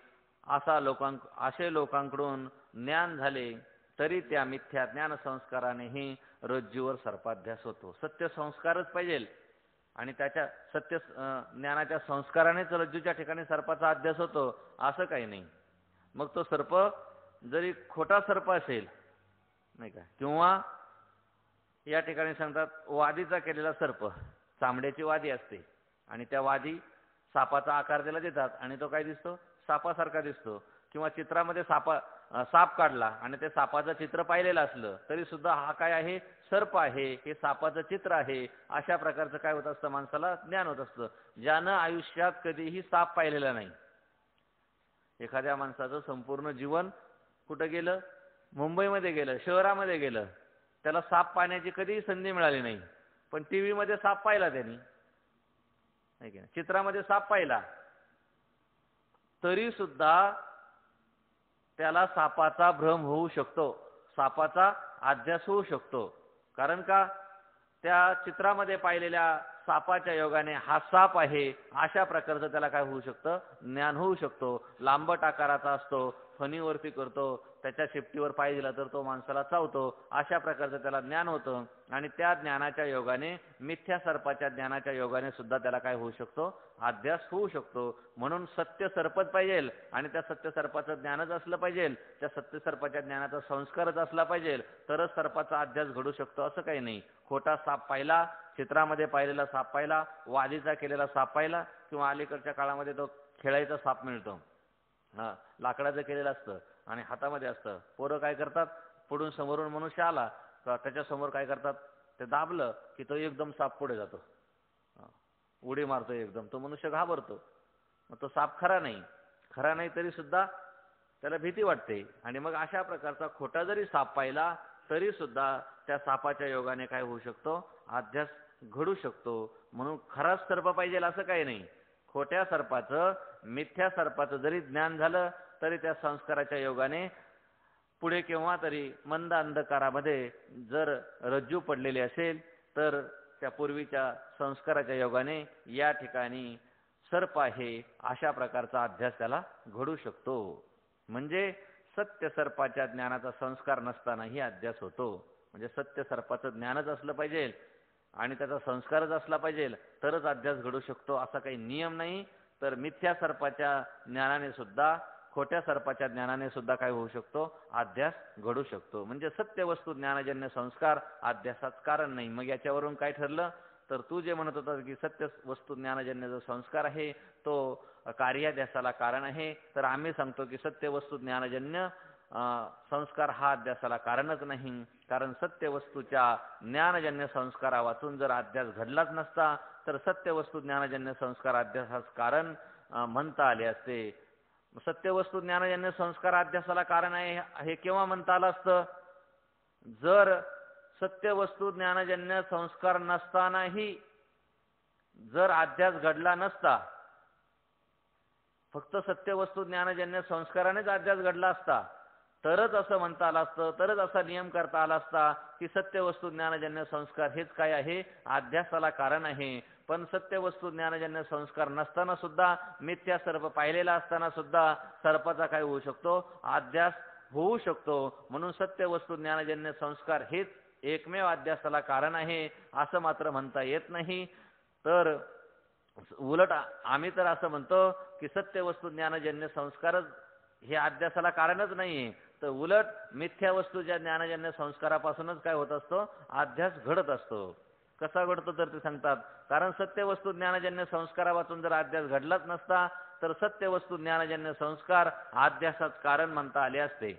असे लोकांकडून ज्ञान झाले तरी त्या मिथ्या ज्ञानसंस्कारानेही रज्जूवर सर्पाध्यास होतो. सत्य संस्कारच पाहिजे आणि त्याच्या सत्य ज्ञानाच्या संस्कारानेच रज्जूच्या ठिकाणी सर्पाचा अध्यास होतो असं काही नाही. मग तो सर्प जरी खोटा सर्प असेल नाही का, किंवा या ठिकाणी सांगतात वादीचा केलेला सर्प, चामड्याची वादी असते आणि त्या वादी सापाचा आकार त्याला देतात आणि तो काय दिसतो? सापासारखा दिसतो. किंवा चित्रामध्ये साप काढला आणि ते सापाचं चित्र पाहिलेलं असलं तरी सुद्धा हा काय आहे? सर्प आहे, हे सापाचं चित्र आहे. अशा प्रकारचं काय होत असतं? माणसाला ज्ञान होत असतं. ज्यानं आयुष्यात कधीही साप पाहिलेला नाही. एखाद्या माणसाचं संपूर्ण जीवन कुठं गेलं? मुंबईमध्ये गेलं, शहरामध्ये गेलं. त्याला साप पाहण्याची कधीही संधी मिळाली नाही. पण टीव्ही मध्ये साप पाहिला त्यांनी, नाही की नाही? चित्रामध्ये साप पाहिला तरी सुद्धा त्याला सापाचा भ्रम होऊ शकतो, सापाचा अध्यास होऊ शकतो. कारण का? त्या चित्रामध्ये पाहिलेल्या सापाच्या योगाने हा साप आहे अशा प्रकारचं त्याला काय होऊ शकतं? ज्ञान होऊ शकतो. लांबट आकाराचा असतो, फणीवरती करतो, त्याच्या शेपटीवर पाय दिला तर तो माणसाला चावतो, अशा प्रकारचं त्याला ज्ञान होतं. आणि त्या ज्ञानाच्या योगाने, मिथ्या सर्पाच्या ज्ञानाच्या योगाने सुद्धा त्याला काय होऊ शकतो? अध्यास होऊ शकतो. म्हणून सत्य सर्पच पाहिजे आणि त्या सत्य सर्पाचं ज्ञानच असलं पाहिजे, त्या सत्य सर्पाच्या ज्ञानाचा संस्कारच असला पाहिजे, तरच सर्पाचा अध्यास घडू शकतो असं काही नाही. खोटा साप पाहिला, चित्रामध्ये पाहिलेला साप पाहिला, वादीचा केलेला साप पाहिला, किंवा अलीकडच्या काळामध्ये तो खेळायचा साप मिळतो, लाकडाचं केलेलं असतं आणि हातामध्ये असतं. पोरं काय करतात? पुढून समोरून मनुष्य आला का त्याच्या समोर काय करतात? ते दाबलं की तो एकदम साप पुढे जातो, उडी मारतो एकदम. तो मनुष्य घाबरतो. मग तो साप खरा नाही तरी सुद्धा त्याला भीती वाटते. आणि मग अशा प्रकारचा खोटा जरी साप पाहिला तरी सुद्धा त्या सापाच्या योगाने काय होऊ शकतो? अध्यास घडू शकतो. म्हणून खराच सर्प पाहिजे असं काही नाही. खोट्या सर्पाचं, मिथ्या सर्पाचं जरी ज्ञान झालं तरी त्या संस्काराच्या योगाने पुढे केव्हा तरी मंद अंधकारामध्ये जर रज्जू पडलेली असेल तर त्या पूर्वीच्या संस्काराच्या योगाने या ठिकाणी सर्प आहे अशा प्रकारचा अध्यास त्याला घडू शकतो. म्हणजे सत्य सर्पाच्या ज्ञानाचा संस्कार नसतानाही अध्यास होतो. म्हणजे सत्य सर्पाचं ज्ञानच असलं पाहिजे आणि त्याचा संस्कारच असला पाहिजे तरच अध्यास घडू शकतो असा काही नियम नाही. तर मिथ्या सर्पाच्या ज्ञानाने सुद्धा, खोट्या सर्पाच्या ज्ञानाने सुद्धा काय होऊ शकतो? अध्यास घडू शकतो. म्हणजे सत्य वस्तू ज्ञानजन्य संस्कार अध्यासाच कारण नाही. मग याच्यावरून काय ठरलं? तर तू जे म्हणत होता की सत्य वस्तू ज्ञानजन्य जो संस्कार आहे तो कार्याध्यासाला कारण आहे, तर आम्ही सांगतो की सत्य वस्तू ज्ञानजन्य संस्कार हा अध्यासाला कारणच नाही. कारण सत्य वस्तूच्या ज्ञानजन्य संस्कारा वाचून जर अध्यास घडलाच नसता तर सत्य वस्तू ज्ञानजन्य संस्कार अध्यासास कारण म्हणता आले असते. सत्य वस्तू ज्ञानजन्य संस्कार अध्यासाला कारण आहे हे केव्हा म्हणता आलं असतं? जर सत्य वस्तू ज्ञानजन्य संस्कार नसतानाही जर अध्यास घडला नसता, फक्त सत्य वस्तू ज्ञानजन्य संस्कारानेच अध्यास घडला असता तरच असं म्हणता आलं असतं, तरच असा नियम करता आला असता की सत्य वस्तू ज्ञानजन्य संस्कार हेच काय आहे, अध्यासाला कारण आहे. पण सत्य वस्तू ज्ञानजन्य संस्कार नसताना सुद्धा, मिथ्या सर्प पाहिलेला असताना सुद्धा सर्पाचा काय होऊ शकतो, अध्यास होऊ शकतो. म्हणून सत्य वस्तू ज्ञानजन्य संस्कार हेच एकमेव अध्यासाला कारण आहे असं मात्र म्हणता येत नाही. तर उलट आम्ही तर असं म्हणतो की सत्य वस्तू ज्ञानजन्य संस्कारच हे अध्यासाला कारणच नाहीये, तर उलट मिथ्या वस्तूच्या ज्ञानजन्य संस्कारापासूनच काय होत असतो, अध्यास घडत असतो. कसा घडतो तर ते सांगतात, कारण सत्य वस्तू ज्ञानजन्य संस्कारापासून जर अध्यास घडलाच नसता तर सत्य वस्तू ज्ञानजन्य संस्कार अध्यासाच कारण म्हणता आले असते.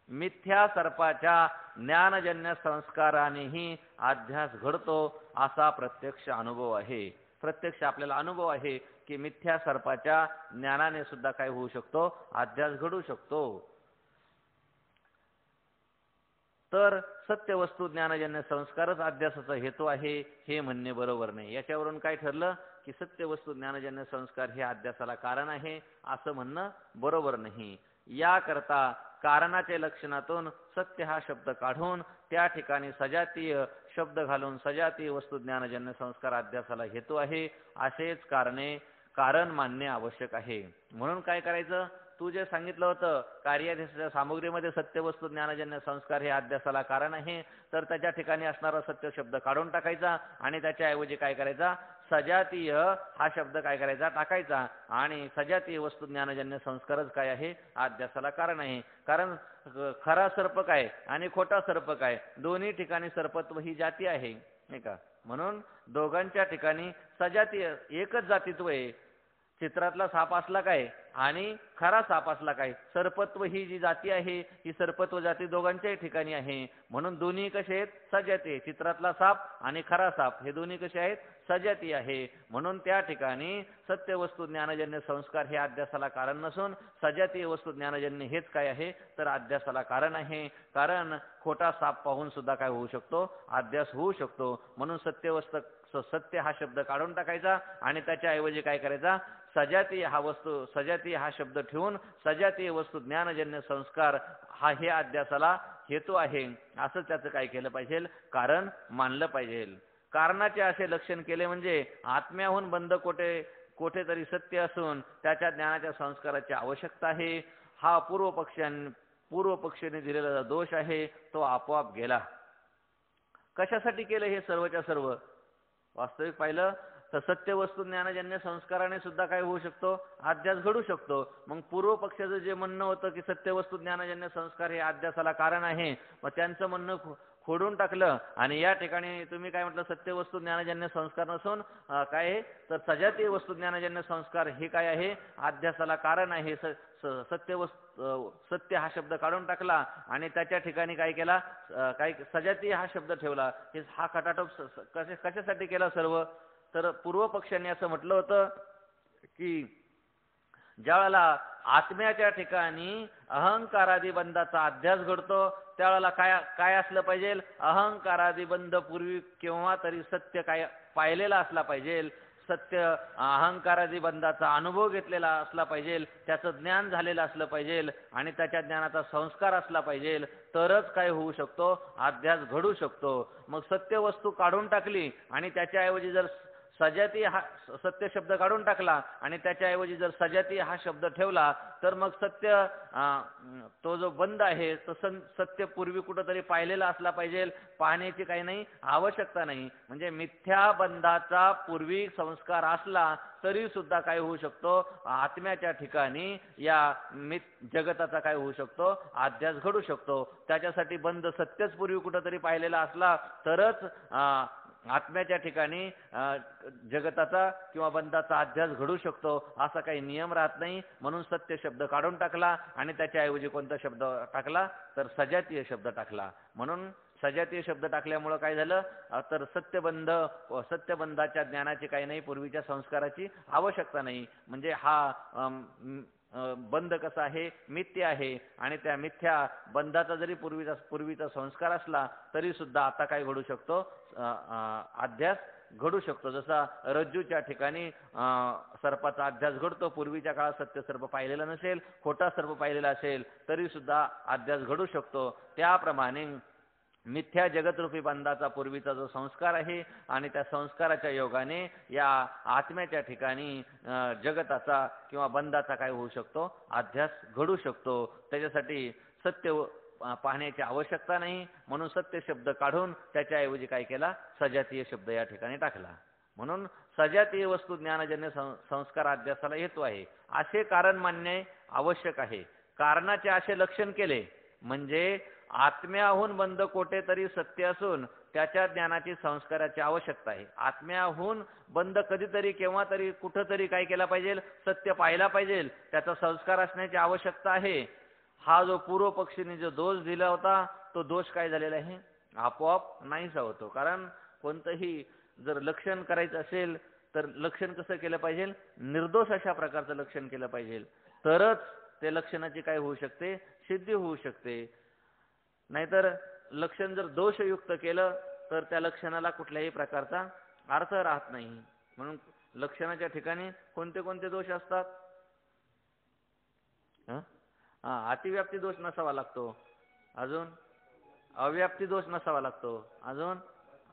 मिथ्या सर्पाच्या ज्ञानजन्य संस्कारानेही अध्यास घडतो असा प्रत्यक्ष अनुभव आहे. प्रत्यक्ष आपल्याला अनुभव आहे की मिथ्या सर्पाच्या ज्ञानाने सुद्धा काय होऊ शकतो, अध्यास घडू शकतो. तर सत्य वस्तू ज्ञानजन्य संस्कारच अध्यासाचा हेतू आहे हे म्हणणे बरोबर नाही. याच्यावरून काय ठरलं की सत्य वस्तू ज्ञानजन्य संस्कार हे अध्यासाला कारण आहे असं म्हणणं बरोबर नाही. याकरता कारणाच्या लक्षणातून सत्य हा शब्द काढून त्या ठिकाणी सजातीय शब्द घालून सजातीय वस्तू ज्ञानजन्य संस्कार अध्यासाला हेतू आहे असेच कारण मानणे आवश्यक आहे. म्हणून काय करायचं, तू जे सांगितलं होतं कार्यादेशाच्या सामुग्रीमध्ये सत्य वस्तू ज्ञानजन्य संस्कार हे अध्यासाला कारण आहे, तर त्याच्या ठिकाणी असणारा सत्य शब्द काढून टाकायचा आणि त्याच्याऐवजी काय करायचा, सजातीय हा शब्द काय करायचा, टाकायचा. आणि सजातीय वस्तू ज्ञानजन्य संस्कारच काय आहे, अध्यासाला कारण आहे. कारण खरा सर्प काय आणि खोटा सर्प काय, दोन्ही ठिकाणी सर्पत्व ही जाती आहे नाही का. म्हणून दोघांच्या ठिकाणी सजातीय एकच जातीत्व आहे. चित्रातला साप असला काय आणि खरा साप असला काय, सर्पत्व ही जी जाती आहे ही सर्पत्व जाती दोघांच्याही ठिकाणी आहे. म्हणून दोन्ही कसे आहेत, सजाती. चित्रातला साप आणि खरा साप हे दोन्ही कसे आहेत, सजाती आहे. म्हणून त्या ठिकाणी सत्य वस्तू ज्ञानजन्य संस्कार हे अध्यासाला कारण नसून सजातीय वस्तू ज्ञानजन्य हेच काय आहे, तर अध्यासाला कारण आहे. कारण खोटा साप पाहून सुद्धा काय होऊ शकतो, अध्यास होऊ शकतो. म्हणून सत्य हा शब्द काढून टाकायचा आणि त्याच्याऐवजी काय करायचा, सजातीय हा शब्द ठेवून सजातीय वस्तू ज्ञानजन्य संस्कार हा हे अध्यासाला हेतू आहे असं त्याचं काय केलं पाहिजे, कारण मानलं पाहिजे. कारणाचे असे लक्षण केले म्हणजे आत्म्याहून बंद कोठेतरी सत्य असून त्याच्या ज्ञानाच्या संस्काराची आवश्यकता आहे. हा पूर्व पक्षाने दिलेला दोष आहे तो आपोआप गेला. कशासाठी केलं हे सर्वच्या सर्व, वास्तविक पाहिलं तर सत्य वस्तू ज्ञानजन्य संस्काराने सुद्धा काय होऊ शकतो, अध्यास घडू शकतो. मग पूर्व पक्षाचं जे म्हणणं होतं की सत्य वस्तू ज्ञानजन्य संस्कार हे अध्यासाला कारण आहे, मग त्यांचं म्हणणं खोडून टाकलं आणि या ठिकाणी तुम्ही काय म्हटलं, सत्य वस्तू ज्ञानजन्य संस्कार नसून काय आहे, तर सजातीय वस्तू ज्ञानजन्य संस्कार हे काय आहे, अध्यासाला कारण आहे. सत्य हा शब्द काढून टाकला आणि त्याच्या ठिकाणी काय केला, काय सजातीय हा शब्द ठेवला. हा खटाटोप कशासाठी केला सर्व, तर पूर्व पक्षांनी असं म्हटलं होतं की ज्यावेळेला आत्म्याच्या ठिकाणी अहंकारादी बंधाचा अध्यास घडतो त्यावेळेला काय असलं पाहिजे, अहंकारादी बंध पूर्वी केव्हा तरी सत्य काय पाहिलेला असला पाहिजे, सत्य अहंकारादी बंधाचा अनुभव घेतलेला असला पाहिजे, त्याचं ज्ञान झालेलं असलं पाहिजे आणि त्याच्या ज्ञानाचा संस्कार असला पाहिजे, तरच काय होऊ शकतो, अध्यास घडू शकतो. मग सत्य वस्तू काढून टाकली आणि त्याच्याऐवजी जर सजातीय हा सत्य शब्द काढून टाकला आणि त्याच्याऐवजी जर सजातीय हा शब्द ठेवला तर मग सत्य तो जो बंध आहे तो सत्य पूर्वी कुठंतरी पाहिलेला असला पाहिजे, पाहण्याची काही नाही आवश्यकता नाही. म्हणजे मिथ्या बंधाचा पूर्वी संस्कार असला तरी सुद्धा काय होऊ शकतो, आत्म्याच्या ठिकाणी या जगताचा काय होऊ शकतो, अध्यास घडू शकतो. त्याच्यासाठी बंध सत्यच पूर्वी कुठंतरी पाहिलेला असला तरच आत्म्याच्या ठिकाणी जगताचा किंवा बंधाचा अध्यास घडू शकतो, असा काही नियम राहत नाही. म्हणून सत्य शब्द काढून टाकला आणि त्याच्याऐवजी कोणता शब्द टाकला, तर सजातीय शब्द टाकला. म्हणून सजातीय शब्द टाकल्यामुळं काय झालं, तर सत्यबंधाच्या ज्ञानाची काही नाही, पूर्वीच्या संस्काराची आवश्यकता नाही. म्हणजे हा बंध कसा आहे, मिथ्य आहे आणि त्या मिथ्या बंधाचा जरी पूर्वीचा संस्कार असला तरी सुद्धा आता काय घडू शकतो, अध्यास घडू शकतो. जसा रज्जूच्या ठिकाणी सर्पाचा अध्यास घडतो. पूर्वीच्या काळात सत्य सर्प पाहिलेला नसेल, खोटा सर्प पाहिलेला असेल तरी सुद्धा अध्यास घडू शकतो. त्याप्रमाणे मिथ्या जगतरूपी बंधाचा पूर्वीचा जो संस्कार आहे आणि त्या संस्काराच्या योगाने या आत्म्याच्या ठिकाणी जगताचा किंवा बंधाचा काय होऊ शकतो, अध्यास घडू शकतो. त्याच्यासाठी सत्य पाहण्याची आवश्यकता नाही, म्हणून सत्य शब्द काढून त्याच्याऐवजी काय केला, सजातीय शब्द या ठिकाणी टाकला. म्हणून सजातीय वस्तू ज्ञानजन्य संस्कार अध्यासाला हेतू आहे असे कारण मानणे आवश्यक आहे. कारणाचे असे लक्षण केले म्हणजे आत्म्याहून बंध कोठे तरी सत्य असून त्याच्या ज्ञानाची संस्काराची आवश्यकता आहे. आत्म्याहून बंध कधीतरी केव्हा तरी कुठंतरी काय केला पाहिजे, सत्य पाहिला पाहिजे, त्याचा संस्कार असण्याची आवश्यकता आहे. हा जो पूर्व पक्षीने जो दोष दिला होता तो दोष काय झालेला आहे, आपोआप नाहीसा होतो. कारण कोणतंही जर लक्षण करायचं असेल तर लक्षण कसं केलं पाहिजे, निर्दोष अशा प्रकारचं लक्षण केलं पाहिजे, तरच ते लक्षणाची काय होऊ शकते, सिद्धी होऊ शकते. नाहीतर लक्षण जर दोषयुक्त केलं तर त्या लक्षणाला कुठल्याही प्रकारचा अर्थ राहत नाही. म्हणून लक्षणाच्या ठिकाणी कोणते कोणते दोष असतात, अतिव्याप्ती दोष नसावा लागतो, अजून अव्याप्ती दोष नसावा लागतो, अजून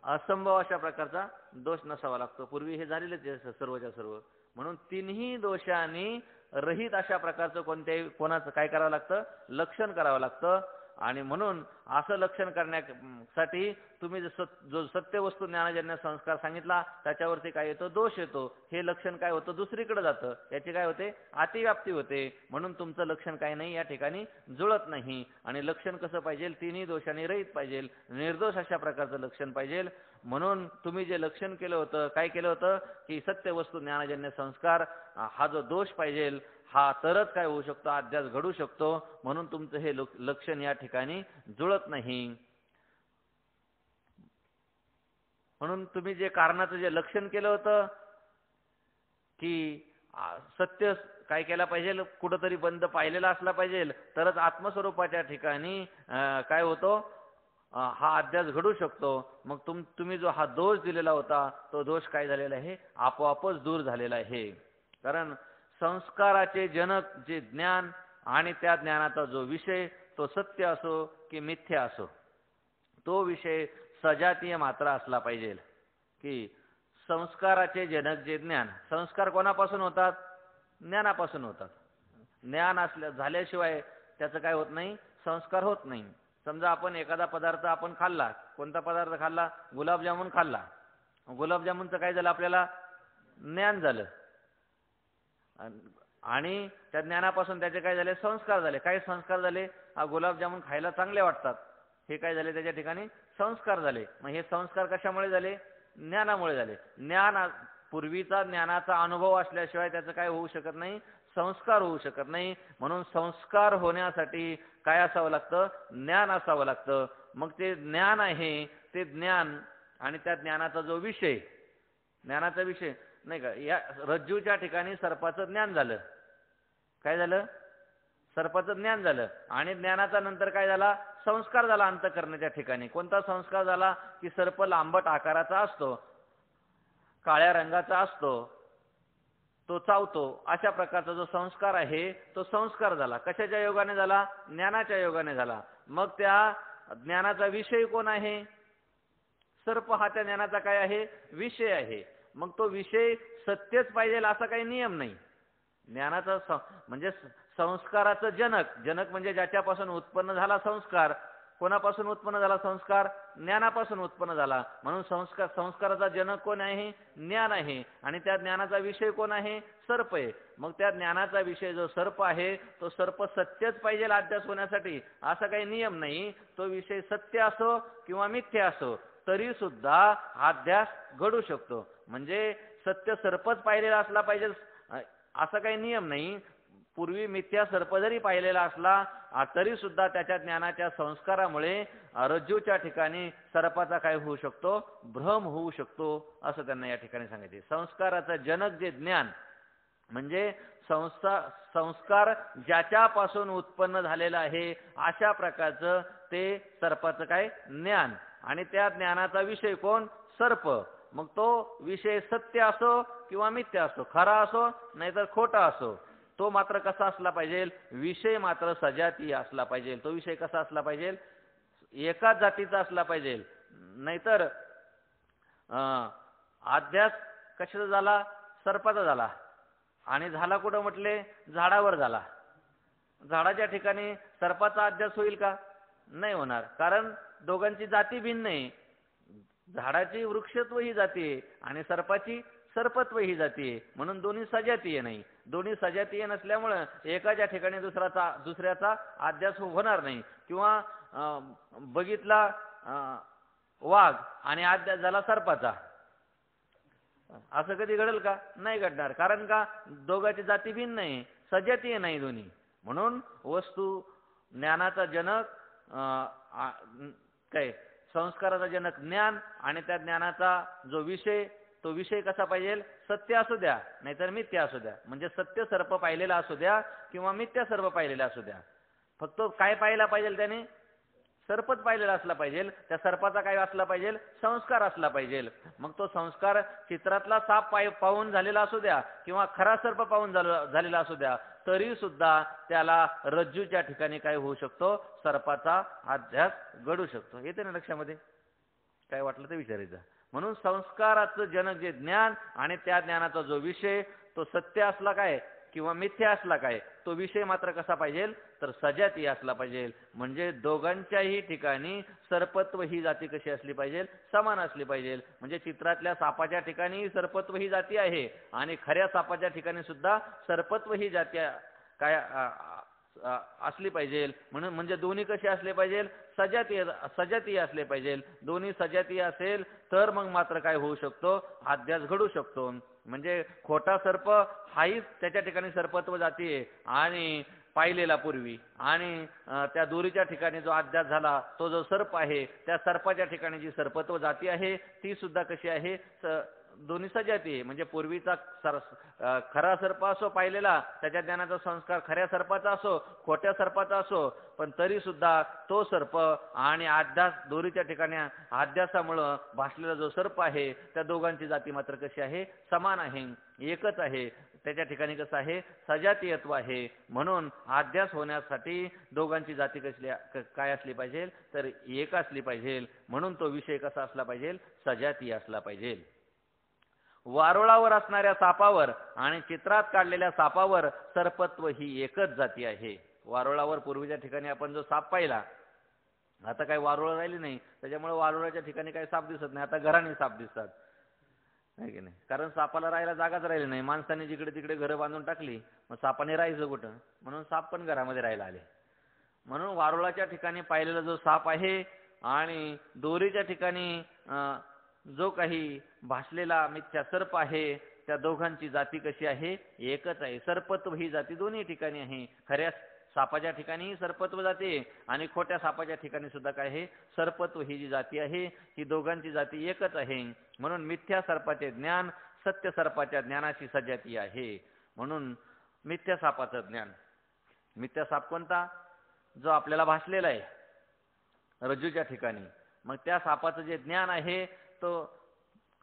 असंभव अशा प्रकारचा दोष नसावा लागतो. पूर्वी हे झालेलेच सर्वच्या सर्व. म्हणून तिन्ही दोषांनी रहित अशा प्रकारचं कोणत्याही कोणाचं काय करावं लागतं, लक्षण करावं लागतं. आणि म्हणून असं लक्षण करण्यासाठी तुम्ही जो सत्य वस्तू ज्ञानजन्य संस्कार सांगितला त्याच्यावरती काय येतो, दोष येतो. हे लक्षण काय होतं, दुसरीकडे जातं, याची काय होते, अतिव्याप्ती होते. म्हणून तुमचं लक्षण काय नाही या ठिकाणी जुळत नाही. आणि लक्षण कसं पाहिजे, तिन्ही दोषांनी रहित पाहिजे, निर्दोष अशा प्रकारचं लक्षण पाहिजे. म्हणून तुम्ही जे लक्षण केलं होतं, काय केलं होतं की सत्य वस्तू ज्ञानजन्य संस्कार हा जो दोष पाहिजे हा तरच काय होऊ शकतो, अध्यास घडू शकतो. म्हणून तुमचं हे लक्षण या ठिकाणी जुळत नाही. म्हणून तुम्ही जे कारणाचं जे लक्षण केलं होतं की सत्य काय केला पाहिजे, कुठंतरी बंध पाहिलेला असला पाहिजे तरच आत्मस्वरूपाच्या ठिकाणी काय होतो, हा अध्यास घडू शकतो. मग तुम्ही जो हा दोष दिलेला होता तो दोष काय झालेला आहे, आपोआपच दूर झालेला आहे. कारण संस्काराचे जनक जे ज्ञान आणि त्या ज्ञानाचा जो विषय तो सत्य असो की मिथ्या असो, तो विषय सजातीय मात्र असला पाहिजे. की संस्काराचे जनक जे ज्ञान, संस्कार कोणापासून होतात, ज्ञानापासून होतात. ज्ञान झाल्याशिवाय त्याचं काय होत नाही, संस्कार होत नाही. समजा आपण एखादा पदार्थ आपण खाल्ला, कोणता पदार्थ खाल्ला, गुलाबजामुन खाल्ला, गुलाबजामुनचं काय झालं, आपल्याला ज्ञान झालं आणि त्या ज्ञानापासून त्याचे काय झाले, संस्कार झाले. काय संस्कार झाले, गुलाबजामुन खायला चांगले वाटतात, हे काय झाले, त्याच्या ठिकाणी संस्कार झाले. मग हे संस्कार कशामुळे झाले, ज्ञानामुळे झाले. ज्ञान पूर्वीचा ज्ञानाचा अनुभव असल्याशिवाय त्याचं काय होऊ शकत नाही, संस्कार होऊ शकत नाही. म्हणून संस्कार होण्यासाठी काय असावं लागतं, ज्ञान असावं लागतं. मग ते ज्ञान आहे, ते ज्ञान आणि त्या ज्ञानाचा जो विषय, ज्ञानाचा विषय नाही का, या रज्जूच्या ठिकाणी सर्पाचं ज्ञान झालं. काय झालं, सर्पाचं ज्ञान झालं. आणि ज्ञानाचा नंतर काय झाला, संस्कार झाला अंतःकरणाच्या ठिकाणी. कोणता संस्कार झाला की सर्प लांबट आकाराचा असतो, काळ्या रंगाचा असतो, तो चावतो, अशा प्रकारचा जो संस्कार आहे तो संस्कार झाला. कशाच्या योगाने झाला, ज्ञानाच्या योगाने झाला. मग त्या ज्ञानाचा विषय कोण आहे, सर्प हा त्या ज्ञानाचा काय आहे, विषय आहे. मग तो विषय सत्यच पाहिजे असा काही नियम नाही. ज्ञानाचा म्हणजे संस्काराचं जनक, जनक म्हणजे ज्याच्यापासून उत्पन्न झाला संस्कार. कोणापासून उत्पन्न झाला संस्कार, ज्ञानापासून उत्पन्न झाला. म्हणून संस्काराचा जनक कोण आहे, ज्ञान आहे. आणि त्या ज्ञानाचा विषय कोण आहे, सर्प आहे. मग त्या ज्ञानाचा विषय जो सर्प आहे तो सर्प सत्यच पाहिजे अध्यास होण्यासाठी असा काही नियम नाही. तो विषय सत्य असो किंवा मिथ्या असो तरी सुद्धा अध्यास घडू शकतो. म्हणजे सत्य सर्पच पाहिलेला असला पाहिजे असा काही नियम नाही. पूर्वी मिथ्या सर्प जरी पाहिलेला असला तरी सुद्धा त्याच्या ज्ञानाच्या संस्कारामुळे रज्जूच्या ठिकाणी सर्पाचा काय होऊ शकतो, भ्रम होऊ शकतो, असं त्यांना या ठिकाणी सांगितले. संस्काराचं जनक जे ज्ञान म्हणजे संस्कार ज्याच्यापासून उत्पन्न झालेलं आहे अशा प्रकारचं ते सर्पाचं काय ज्ञान. आणि त्या ज्ञानाचा विषय कोण, सर्प. मग तो विषय सत्य असो किंवा मिथ्या असो, खरा असो नाहीतर खोटा असो, तो मात्र कसा असला पाहिजे, विषय मात्र सजातीय असला पाहिजे. तो विषय कसा असला पाहिजे, एकाच जातीचा असला पाहिजे. नाहीतर अध्यास कशाचा झाला, सर्पाचा झाला. आणि झाला कुठं म्हटले, झाडावर झाला. झाडाच्या ठिकाणी सर्पाचा अध्यास होईल का, नाही होणार, कारण दोघांची जाती भिन्न आहे. झाडाची वृक्षत्व ही जाती आहे आणि सर्पाची सर्पत्व ही जाती आहे, म्हणून दोन्ही सजातीय नाही. दोन्ही सजातीय नसल्यामुळं एकाच्या ठिकाणी दुसऱ्याचा अध्यास होणार नाही. किंवा बघितला वाघ आणि अध्यास झाला सर्पाचा, असं कधी घडेल का, नाही घडणार. कारण का, दोघांची जाती भिन्न आहे, सजातीय नाही दोन्ही. म्हणून वस्तू ज्ञानाचा जनक काय, संस्काराचा जनक ज्ञान, आणि त्या ज्ञानाचा जो विषय, तो विषय कसा पाहिजे, सत्य असू द्या नाहीतर मिथ्या असू द्या. म्हणजे सत्य सर्प पाहिलेला असू द्या किंवा मिथ्या सर्प पाहिलेला असू द्या. फक्त काय पाहिला पाहिजे त्याने, सर्पच पाहिलेला असला पाहिजे. त्या सर्पाचा काय असला पाहिजे, संस्कार असला पाहिजे. मग तो संस्कार चित्रातला साप पाहून झालेला असू द्या किंवा खरा सर्प पाहून झालेला असू द्या, तरी सुद्धा त्याला रज्जूच्या ठिकाणी काय होऊ शकतो, सर्पाचा अध्यास घडू शकतो. येते ना लक्षामध्ये, काय वाटलं ते विचारायचं. म्हणून संस्काराचं जनक जे ज्ञान आणि त्या ज्ञानाचा जो विषय, तो सत्य असला काय किंवा मिथ्या असला काय, तो विषय मात्र कसा पाहिजे, तर सजातीय असला पाहिजे. म्हणजे दोघांच्याही ठिकाणी सर्पत्व ही जाती कशी असली पाहिजे, समान असली पाहिजे. म्हणजे चित्रातल्या सापाच्या ठिकाणी सर्पत्व ही जाती आहे आणि खऱ्या सापाच्या ठिकाणी सुद्धा सर्पत्व ही जाती काय असली पाहिजे. म्हणून म्हणजे दोन्ही कसे असले पाहिजे, सजातीय असले पाहिजे. दोन्ही सजातीय असेल तर मग मात्र काय होऊ शकतो, अध्यास घडू शकतो. म्हणजे खोटा सर्प हाही त्याच्या ठिकाणी सर्पत्व जाती आहे आणि पाहिलेला पूर्वी, आणि त्या दोरीच्या ठिकाणी जो अध्यास झाला तो जो सर्प आहे, त्या सर्पाच्या ठिकाणी जी सर्पत्व जाती आहे ती सुद्धा कशी आहे, दोन्ही सजाती आहे. म्हणजे पूर्वीचा खरा सर्प असो पाहिलेला, त्याच्या ज्ञानाचा संस्कार खऱ्या सर्पाचा असो खोट्या सर्पाचा असो, पण तरी सुद्धा तो सर्प आणि अध्यास, दोरीच्या ठिकाणी अध्यासामुळं भासलेला जो सर्प आहे, त्या दोघांची जाती मात्र कशी आहे, समान आहे, एकच आहे. त्याच्या ठिकाणी कसं आहे, सजातीयत्व आहे. म्हणून अध्यास होण्यासाठी दोघांची जाती काय असली पाहिजे, तर एक असली पाहिजे. म्हणून तो विषय कसा असला पाहिजे, सजातीय असला पाहिजे. वारुळावर असणाऱ्या सापावर आणि चित्रात काढलेल्या सापावर सर्पत्व ही एकच जाती आहे. वारुळावर पूर्वीच्या ठिकाणी आपण जो साप पाहिला, आता काही वारुळ राहिली नाही, त्याच्यामुळे वारुळाच्या ठिकाणी काही साप दिसत नाही, आता घराने साप दिसतात, आहे की नाही. कारण सापाला राहायला जागाच राहिली नाही, माणसाने जिकडे तिकडे घरं बांधून टाकली, मग सापाने राहायचं कुठं, म्हणून साप पण घरामध्ये राहायला आले. म्हणून वारुळाच्या ठिकाणी पाहिलेला जो साप आहे आणि दोरीच्या ठिकाणी जो काही भासलेला मिथ्या सर्प आहे, त्या दोघांची जाती कशी आहे, एकच आहे. सर्पत्व ही जाती दोन्ही ठिकाणी आहे. खऱ्या सापाच्या ठिकाणी सर्पत्व जाते आणि खोट्या सापाच्या ठिकाणी सुद्धा काय आहे, सर्पत्व ही जी जाती आहे ही दोघांची जाती एकच आहे. म्हणून मिथ्या सर्पाचे ज्ञान सत्य सर्पाच्या ज्ञानाची सजाती आहे. म्हणून मिथ्या सापाचं ज्ञान, मिथ्या साप कोणता, जो आपल्याला भासलेला आहे रज्जूच्या ठिकाणी, मग त्या सापाचं जे ज्ञान आहे तो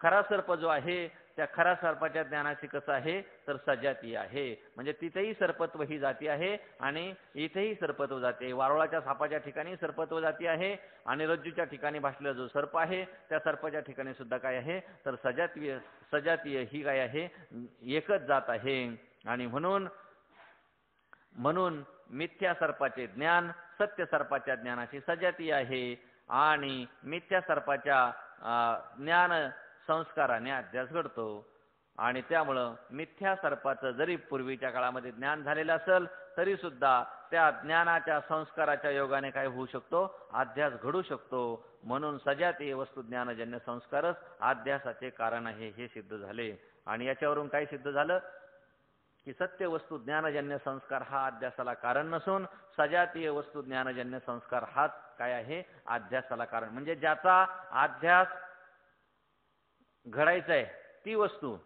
खरा सर्प जो आहे त्या खरा सर्पाच्या ज्ञानाची कसं आहे, तर सजातीय आहे. म्हणजे तिथेही सर्पत्व ही जाती आहे आणि इथेही सर्पत्व जाती आहे. वारुळाच्या सापाच्या ठिकाणी सर्पत्व जाती आहे आणि रज्जूच्या ठिकाणी भासलेला जो सर्प आहे त्या सर्पाच्या ठिकाणी सुद्धा काय आहे, तर सजातीय ही काय आहे, एकच जात आहे. आणि म्हणून मिथ्या सर्पाचे ज्ञान सत्य सर्पाच्या ज्ञानाची सजातीय आहे आणि मिथ्या सर्पाच्या ज्ञान संस्काराने अध्यास घडतो. आणि त्यामुळं मिथ्या सर्पाचं जरी पूर्वीच्या काळामध्ये ज्ञान झालेलं असेल तरी सुद्धा त्या ज्ञानाच्या संस्काराच्या योगाने काय होऊ शकतो, अध्यास घडू शकतो. म्हणून सजातीय वस्तू ज्ञानजन्य संस्कारच अध्यासाचे कारण आहे हे सिद्ध झाले. आणि याच्यावरून काय सिद्ध झालं की सत्य वस्तू ज्ञानजन्य संस्कार हा अध्यासाला कारण नसून सजातीय वस्तू ज्ञानजन्य संस्कार हाच काय आहे, अध्यासाला कारण. म्हणजे ज्याचा अध्यास घडायचा आहे ती वस्तू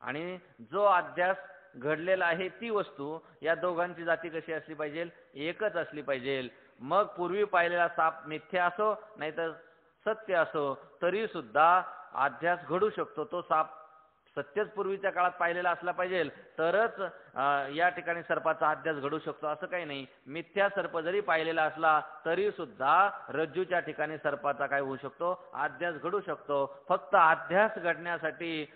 आणि जो अध्यास घडलेला आहे ती वस्तू, या दोघांची जाती कशी असली पाहिजे, एकच असली पाहिजे. मग पूर्वी पाहिलेला साप मिथ्या असो नाहीतर सत्य असो तरी सुद्धा अध्यास घडू शकतो, तो साप सत्यच पूर्वीच्या काळात पाहिलेला असला पाहिजे तरच या ठिकाणी सर्पाचा अध्यास घडू शकतो असं काही नाही. मिथ्या सर्प जरी पाहिलेला असला तरी सुद्धा रज्जूच्या ठिकाणी सर्पाचा काय होऊ शकतो, अध्यास घडू शकतो. फक्त अध्यास घडण्यासाठी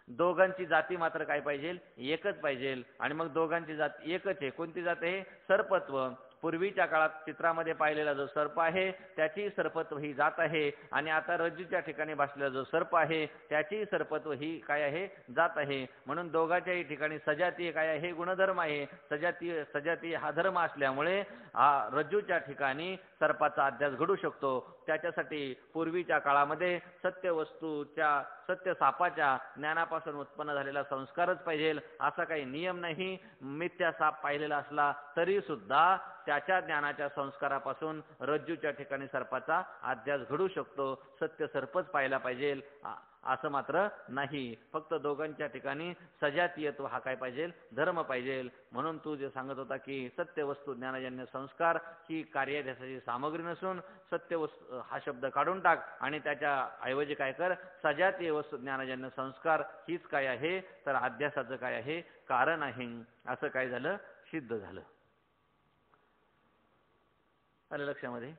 दोघांची जाती मात्र काय पाहिजे, एकच पाहिजे. आणि मग दोघांची जात एकच आहे. कोणती जात आहे, सर्पत्व. पूर्वीच्या काळात चित्रामध्ये पाहिलेला जो सर्प आहे त्याची सर्पत्व ही जात आहे, आणि आता रज्जूच्या ठिकाणी बसलेला जो सर्प आहे त्याची सर्पत्व ही काय आहे, जात आहे. म्हणून दोघांच्याही ठिकाणी सजातीय काय आहे, गुणधर्म आहे. सजातीय हा धर्म असल्यामुळे रज्जूच्या ठिकाणी सर्पाचा अध्यास घडू शकतो. त्याच्यासाठी पूर्वीच्या काळामध्ये सत्य सापाच्या ज्ञानापासून उत्पन्न झालेला संस्कारच पाहिजे असा काही नियम नाही. मिथ्या साप पाहिलेला असला तरी सुद्धा त्याच्या ज्ञानाच्या संस्कारापासून रज्जूच्या ठिकाणी सर्पाचा अध्यास घडू शकतो. सत्य सर्पच पाहिला पाहिजे असं मात्र नाही. फक्त दोघांच्या ठिकाणी सजातीयत्व हा काय पाहिजे, धर्म पाहिजे. म्हणून तू जे सांगत होता की सत्य वस्तू ज्ञानजन्य संस्कार ही कार्याध्यासाची सामग्री नसून सत्य वस्तू हा शब्द काढून टाक आणि त्याच्या ऐवजी काय कर, सजातीय वस्तू ज्ञानजन्य संस्कार हीच काय आहे, तर अध्यासाचं काय आहे, कारण आहे. असं काय झालं, सिद्ध झालं. आलं लक्षामध्ये.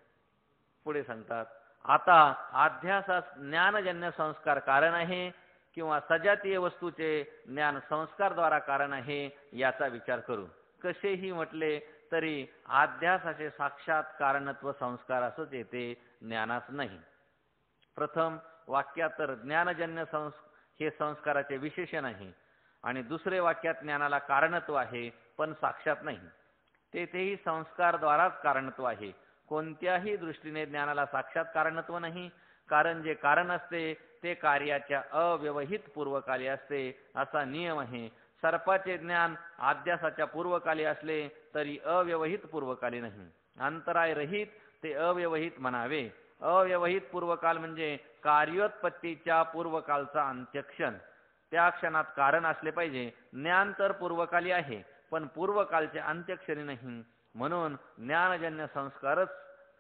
पुढे सांगतात, आता अध्यासास ज्ञानजन्य संस्कार कारण आहे किंवा सजातीय वस्तूचे ज्ञान संस्कारद्वारा कारण आहे याचा विचार करू. कसेही म्हटले तरी अध्यासाचे साक्षात कारणत्व संस्कार असंच येते, ज्ञानास नाही. प्रथम वाक्यात तर ज्ञानजन्य हे संस्काराचे विशेषण आहे, आणि दुसरे वाक्यात ज्ञानाला कारणत्व आहे पण साक्षात नाही. तेथेही संस्कारद्वाराच कारणत्व आहे. कोणत्याही दृष्टीने ज्ञानाला साक्षात कारणत्व नाही, कारण जे कारण असते ते कार्याच्या अव्यवहित पूर्वकाली असते असा नियम आहे. सर्पाचे ज्ञान अध्यासाच्या पूर्वकाली असले तरी अव्यवहित पूर्वकाली नाही. अंतराय रहित ते अव्यवहित म्हणावे. अव्यवहित पूर्वकाल म्हणजे कार्योत्पत्तीच्या पूर्वकालचा अंत्यक्षण. त्या क्षणात कारण असले पाहिजे. ज्ञान तर पूर्वकाली आहे पण पूर्वकालचे अंत्यक्षणी नाही. म्हणून ज्ञानजन्य संस्कारच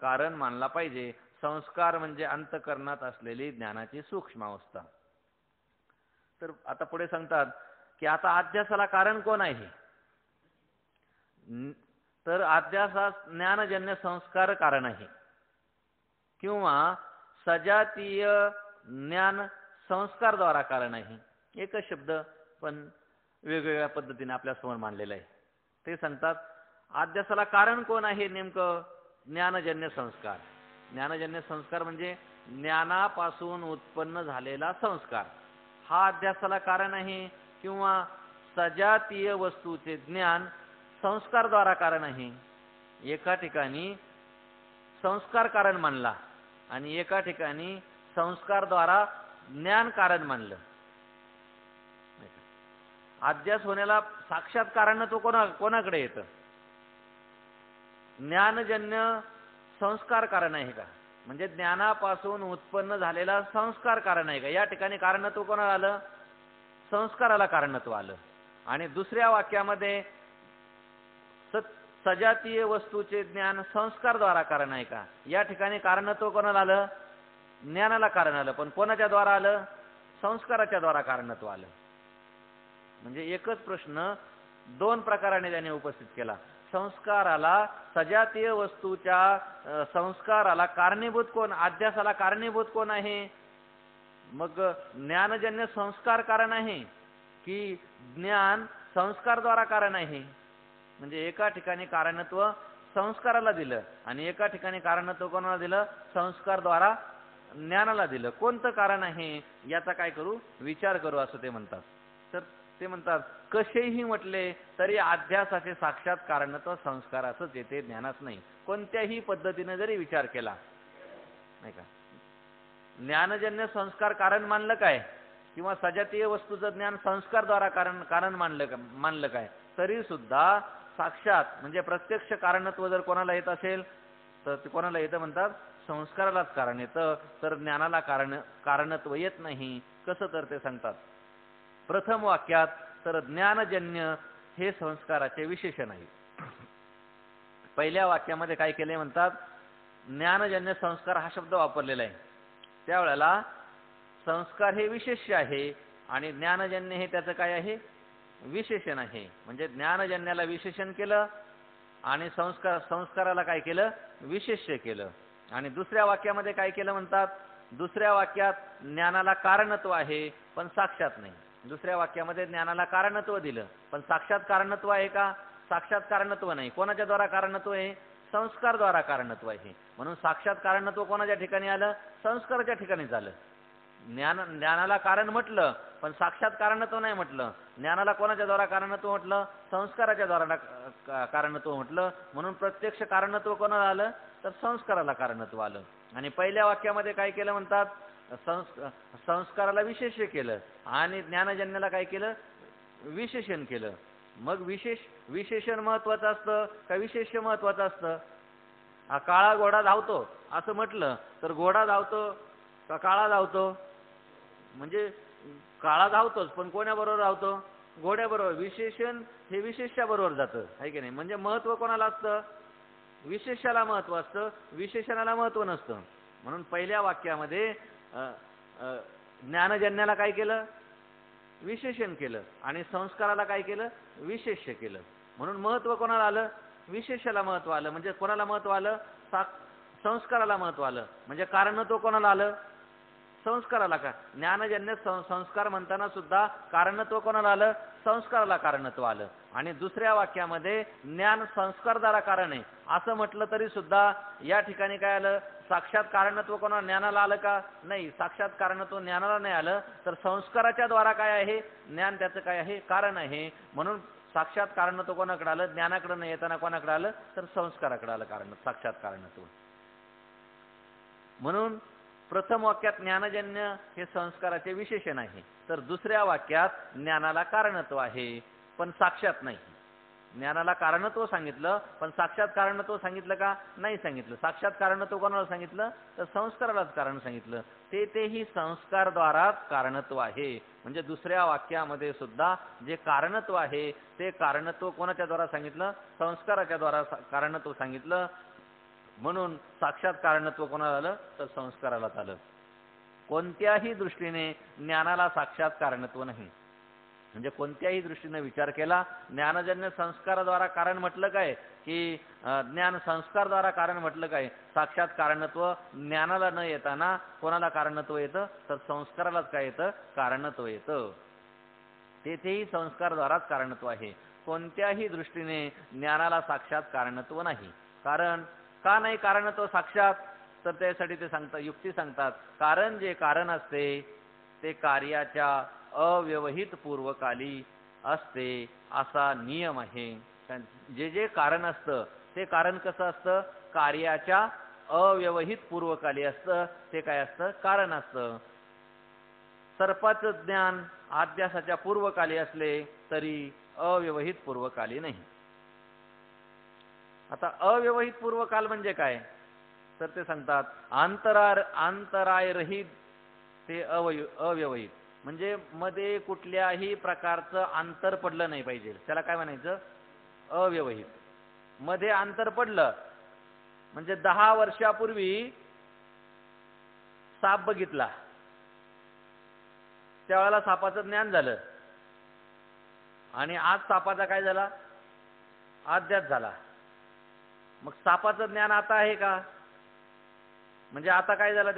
कारण मानला पाहिजे. संस्कार म्हणजे अंतःकरणात असलेली ज्ञानाची सूक्ष्म अवस्था. तर आता पुढे सांगतात की आता अध्यासाला कारण कोण आहे, तर अध्यासास ज्ञानजन्य संस्कार कारण आहे किंवा सजातीय ज्ञान संस्कारद्वारा कारण आहे. एकच शब्द पण वेगवेगळ्या पद्धतीने आपल्या समोर मांडलेला आहे. ते सांगतात अध्यासाला कारण कोण आहे, नेमकं ज्ञानजन्य संस्कार. ज्ञानजन्य संस्कार म्हणजे ज्ञानापासून उत्पन्न झालेला संस्कार हा अध्यासाला कारण आहे, किंवा सजातीय वस्तूचे ज्ञान संस्कारद्वारा कारण आहे. एका ठिकाणी संस्कार कारण मानला आणि एका ठिकाणी संस्कारद्वारा ज्ञान कारण मानलं. अध्यास होण्याला साक्षात कारण तो कोणाकडे येतं, ज्ञानजन्य संस्कार कारण आहे का, म्हणजे ज्ञानापासून उत्पन्न झालेला संस्कार कारण आहे का. या ठिकाणी कारणत्व कोणाला आलं, संस्काराला कारणत्व आलं. आणि दुसऱ्या वाक्यामध्ये सजातीय वस्तूचे ज्ञान संस्कारद्वारा कारण आहे का. या ठिकाणी कारणत्व कोणाला आलं, ज्ञानाला कारण आलं, पण कोणाच्या द्वारा आलं, संस्काराच्या द्वारा कारणत्व आलं. म्हणजे एकच प्रश्न दोन प्रकाराने त्याने उपस्थित केला. संस्काराला, सजातीय वस्तूच्या संस्काराला कारणीभूत कोण, अध्यासाला कारणीभूत कोण आहे. मग ज्ञानजन्य संस्कार कारण आहे की ज्ञान संस्कारद्वारा कारण आहे. म्हणजे एका ठिकाणी कारणत्व संस्काराला दिलं आणि एका ठिकाणी कारणत्व कोणाला दिलं, संस्कारद्वारा ज्ञानाला दिलं. कोणतं कारण आहे याचा काय करू, विचार करू असं ते म्हणतात. तर ते म्हणतात कसेही म्हटले तरी अध्यासाचे साक्षात कारणत्व संस्काराचंच येते, ज्ञानाच नाही. कोणत्याही पद्धतीने जरी विचार केला नाही का, ज्ञानजन्य संस्कार कारण मानलं काय किंवा सजातीय वस्तूचं ज्ञान संस्कारद्वारा कारण मानलं काय, तरी सुद्धा साक्षात म्हणजे प्रत्यक्ष कारणत्व जर कोणाला येत असेल तर ते कोणाला येतं म्हणतात, संस्कारालाच कारण येतं. तर ज्ञानाला कारणत्व येत नाही. कसं, तर ते सांगतात प्रथम वाक्यात तर ज्ञानजन्य हे संस्काराचे विशेषण आहे. पहिल्या वाक्यामध्ये काय केले म्हणतात, ज्ञानजन्य संस्कार हा शब्द वापरलेला आहे. त्यावेळेला संस्कार हे विशेष्य आहे आणि ज्ञानजन्य हे त्याचं काय आहे, विशेषण आहे. म्हणजे ज्ञानजन्याला विशेषण केलं आणि संस्काराला काय केलं, विशेष्य केलं. आणि दुसऱ्या वाक्यामध्ये काय केलं म्हणतात, दुसऱ्या वाक्यात ज्ञानाला कारणत्व आहे पण साक्षात नाही. दुसऱ्या वाक्यामध्ये ज्ञानाला कारणत्व दिलं पण साक्षात कारणत्व आहे का, साक्षात कारणत्व नाही. कोणाच्या द्वारा कारणत्व आहे, संस्कारद्वारा कारणत्व आहे. म्हणून साक्षात कारणत्व कोणाच्या ठिकाणी आलं, संस्काराच्या ठिकाणी झालं. ज्ञानाला कारण म्हटलं पण साक्षात कारणत्व नाही म्हटलं. ज्ञानाला कोणाच्या द्वारा कारणत्व म्हटलं, संस्काराच्या द्वारा कारणत्व म्हटलं. म्हणून प्रत्यक्ष कारणत्व कोणाला आलं, तर संस्काराला कारणत्व आलं. आणि पहिल्या वाक्यामध्ये काय केलं म्हणतात, संस्काराला विशेष्य केलं आणि ज्ञानजन्याला काय केलं, विशेषण केलं. मग विशेषण महत्वाचं असतं का विशेष्य महत्वाचं असतं. काळा घोडा धावतो असं म्हटलं तर घोडा धावतो का काळा धावतो, म्हणजे काळा धावतोच पण कोणाबरोबर धावतो, घोड्याबरोबर. विशेषण हे विशेष्याबरोबर जातं, आहे की नाही. म्हणजे महत्व कोणाला असतं, विशेष्याला महत्व असतं, विशेषणाला महत्व नसतं. म्हणून पहिल्या वाक्यामध्ये ज्ञानजन्याला काय केलं, विशेषण केलं आणि संस्काराला काय केलं, विशेष्य केलं. म्हणून महत्व कोणाला आलं, विशेष्याला महत्व आलं. म्हणजे कोणाला महत्व आलं, संस्काराला महत्व आलं. म्हणजे कारणत्व कोणाला आलं, संस्काराला. का ज्ञानजन्य संस्कार म्हणताना सुद्धा कारणत्व कोणाला आलं, संस्काराला कारणत्व आलं. आणि दुसऱ्या वाक्यामध्ये ज्ञान संस्कारद्वारा कारण आहे असं म्हटलं तरी सुद्धा या ठिकाणी काय आलं, साक्षात कारणत्व कोणाला, ज्ञानाला आलं का, नाही. साक्षात कारणत्व ज्ञानाला नाही आलं तर संस्काराच्या द्वारा काय आहे, ज्ञान त्याचं काय आहे, कारण आहे. म्हणून साक्षात कारणत्व कोणाकडे आलं, ज्ञानाकडे नाही येताना कोणाकडे आलं, तर संस्काराकडे आलं कारण, साक्षात कारणत्व. म्हणून प्रथम वाक्यात ज्ञानजन्य हे संस्काराचे विशेषण आहे, तर दुसऱ्या वाक्यात ज्ञानाला कारणत्व आहे पण साक्षात नाही. ज्ञानाला कारणत्व सांगितलं पण साक्षात कारणत्व सांगितलं का, नाही सांगितलं. साक्षात कारणत्व कोणाला सांगितलं, तर संस्कारालाच कारण सांगितलं. तेही संस्कारद्वाराच कारणत्व आहे. म्हणजे दुसऱ्या वाक्यामध्ये सुद्धा जे कारणत्व आहे ते कारणत्व कोणाच्या द्वारा सांगितलं, संस्काराच्या द्वारा कारणत्व सांगितलं. म्हणून साक्षात कारणत्व कोणाला आलं, तर संस्कारालाच आलं. कोणत्याही दृष्टीने ज्ञानाला साक्षात कारणत्व नाही. म्हणजे कोणत्याही दृष्टीने विचार केला, ज्ञानजन्य संस्काराद्वारा कारण म्हटलं काय, की ज्ञान संस्कारद्वारा कारण म्हटलं काय, साक्षात कारणत्व ज्ञानाला न येताना कोणाला कारणत्व येतं, तर संस्कारालाच काय येतं, कारणत्व येतं. तेथेही संस्कारद्वाराच कारणत्व आहे. कोणत्याही दृष्टीने ज्ञानाला साक्षात कारणत्व नाही. कारण का नाही कारणत्व साक्षात, तर त्यासाठी ते सांगतात, युक्ती सांगतात. कारण जे कारण असते ते कार्याच्या अव्यवहित पूर्वकाली असते असा नियम आहे. जे कारण असतं ते कारण कसं असतं, कार्याच्या अव्यवहित पूर्वकाली असतं. ते काय असतं, कारण असतं. सर्पाचं ज्ञान आद्यासाच्या पूर्वकाली असले तरी अव्यवहित पूर्वकाली नाही. आता अव्यवहित पूर्वकाल म्हणजे काय, तर ते सांगतात अंतराय रहित ते अव्यवहित. म्हणजे मध्ये कुठल्याही प्रकारचं अंतर पडलं नाही पाहिजे, त्याला काय म्हणायचं, अव्यवहित. मध्ये अंतर पडलं म्हणजे 10 वर्षापूर्वी साप बघितला, त्यावेळेला सापाचं ज्ञान झालं आणि आज सापाचा काय झाला, अध्यास झाला. मग सापाचं ज्ञान आता आहे का, म्हणजे आता काय झालं,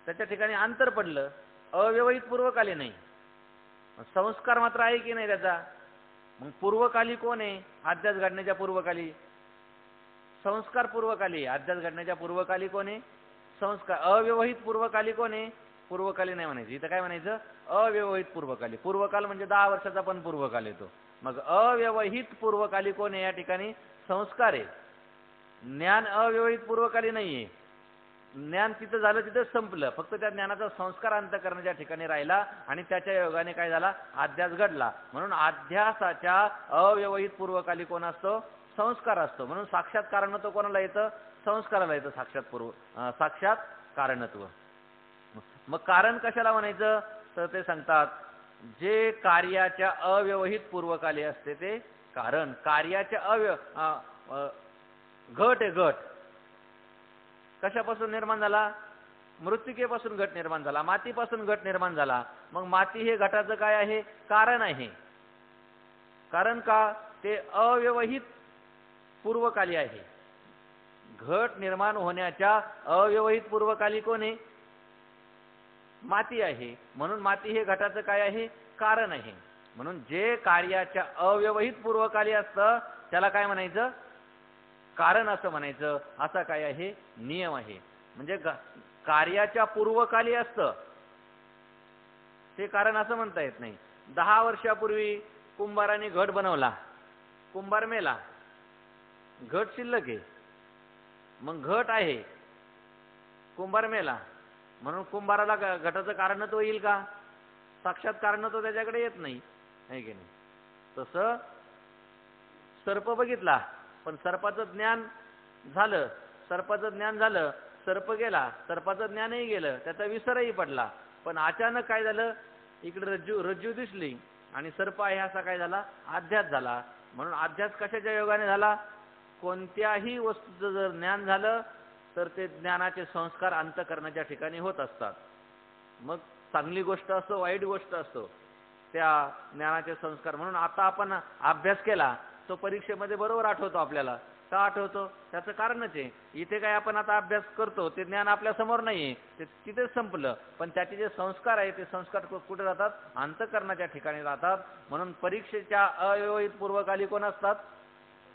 त्याच्या ठिकाणी अंतर पडलं, अव्यवहित पूर्वकाली नाही. संस्कार मात्र आहे की नाही त्याचा. मग पूर्वकाली कोण आहे, अध्यास घडण्याच्या पूर्वकाली संस्कार पूर्वकाली, अध्यास घडण्याच्या पूर्वकाली कोण आहे, संस्कार. अव्यवहित पूर्वकाली कोण आहे, पूर्वकाली नाही म्हणायचं, इथं काय म्हणायचं, अव्यवहित पूर्वकाली. पूर्वकाल म्हणजे 10 वर्षाचा पण पूर्वकाल येतो. मग अव्यवहित पूर्वकाली कोण आहे, या ठिकाणी संस्कार आहे. ज्ञान अव्यवहित पूर्वकाली नाहीये. ज्ञान तिथं झालं, तिथं संपलं. फक्त त्या ज्ञानाचा संस्कार अंतःकरणाच्या ठिकाणी राहिला आणि त्याच्या योगाने काय झाला, अध्यास घडला. म्हणून अध्यासाच्या अव्यवहित पूर्वकाली कोण असतो, संस्कार असतो. म्हणून साक्षात कारणत्व कोणाला येतं, संस्काराला येतं साक्षात कारणत्व. मग कारण कशाला म्हणायचं, तर ते सांगतात जे कार्याच्या अव्यवहित पूर्वकाली असते ते कारण. कार्याच्या घट कशापासून निर्माण झाला, मृत्तिकेपासून घट निर्माण झाला, मातीपासून घट निर्माण झाला. मग माती हे घटाचं काय आहे? कारण आहे. कारण का? ते अव्यवहित पूर्वकाली आहे. घट निर्माण होण्याच्या अव्यवहित पूर्वकाली कोण आहे? माती आहे. म्हणून माती हे घटाचं काय आहे? कारण आहे. म्हणून जे कार्याच्या अव्यवहित पूर्वकाली असतं त्याला काय म्हणायचं? कारण असं म्हणायचं. असा काय आहे? नियम आहे. म्हणजे कार्याच्या पूर्वकाली असतं ते कारण असं म्हणता येत नाही. 10 वर्षापूर्वी कुंभाराने घट बनवला, कुंभार मेला, घट शिल्लक आहे. मग घट आहे, कुंभार मेला, म्हणून कुंभाराला घटाचं कारणत्व येईल का? साक्षात कारणत्व त्याच्याकडे येत नाही, आहे की नाही? तसं सर्प बघितला, पण सर्पाचं ज्ञान झालं, सर्पाचं ज्ञान झालं, सर्प गेला, सर्पाचं ज्ञानही गेलं, त्याचा विसरही पडला. पण अचानक काय झालं? इकडे रज्जू दिसली आणि सर्प आहे असा काय झाला? अध्यास झाला. म्हणून अध्यास कशाच्या योगाने झाला? कोणत्याही वस्तूचं जर ज्ञान झालं तर ते ज्ञानाचे संस्कार अंतःकरणाच्या ठिकाणी होत असतात. मग चांगली गोष्ट असो, वाईट गोष्ट असो, त्या ज्ञानाचे संस्कार. म्हणून आता आपण अभ्यास केला तो परीक्षेमध्ये बरोबर आठवतो आपल्याला. का आठवतो? त्याचं कारणच आहे. इथे काय आपण आता अभ्यास करतो ते ज्ञान आपल्या समोर नाहीये, ते तिथेच संपलं. पण त्याचे जे संस्कार आहे ते संस्कार कुठे राहतात? अंतःकरणाच्या ठिकाणी राहतात. म्हणून परीक्षेच्या अव्यवहित पूर्वकाली कोण असतात?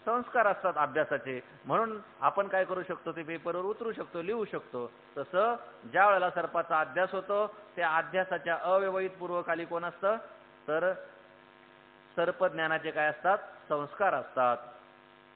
संस्कार असतात अभ्यासाचे. म्हणून आपण काय करू शकतो? ते पेपरवर उतरू शकतो, लिहू शकतो. तसं ज्या वेळेला सर्पाचा अध्यास होतो त्या अध्यासाच्या अव्यवहित पूर्वकाली कोण असतं? तर सर्पज्ञानाचे काय असतात? संस्कार असतात.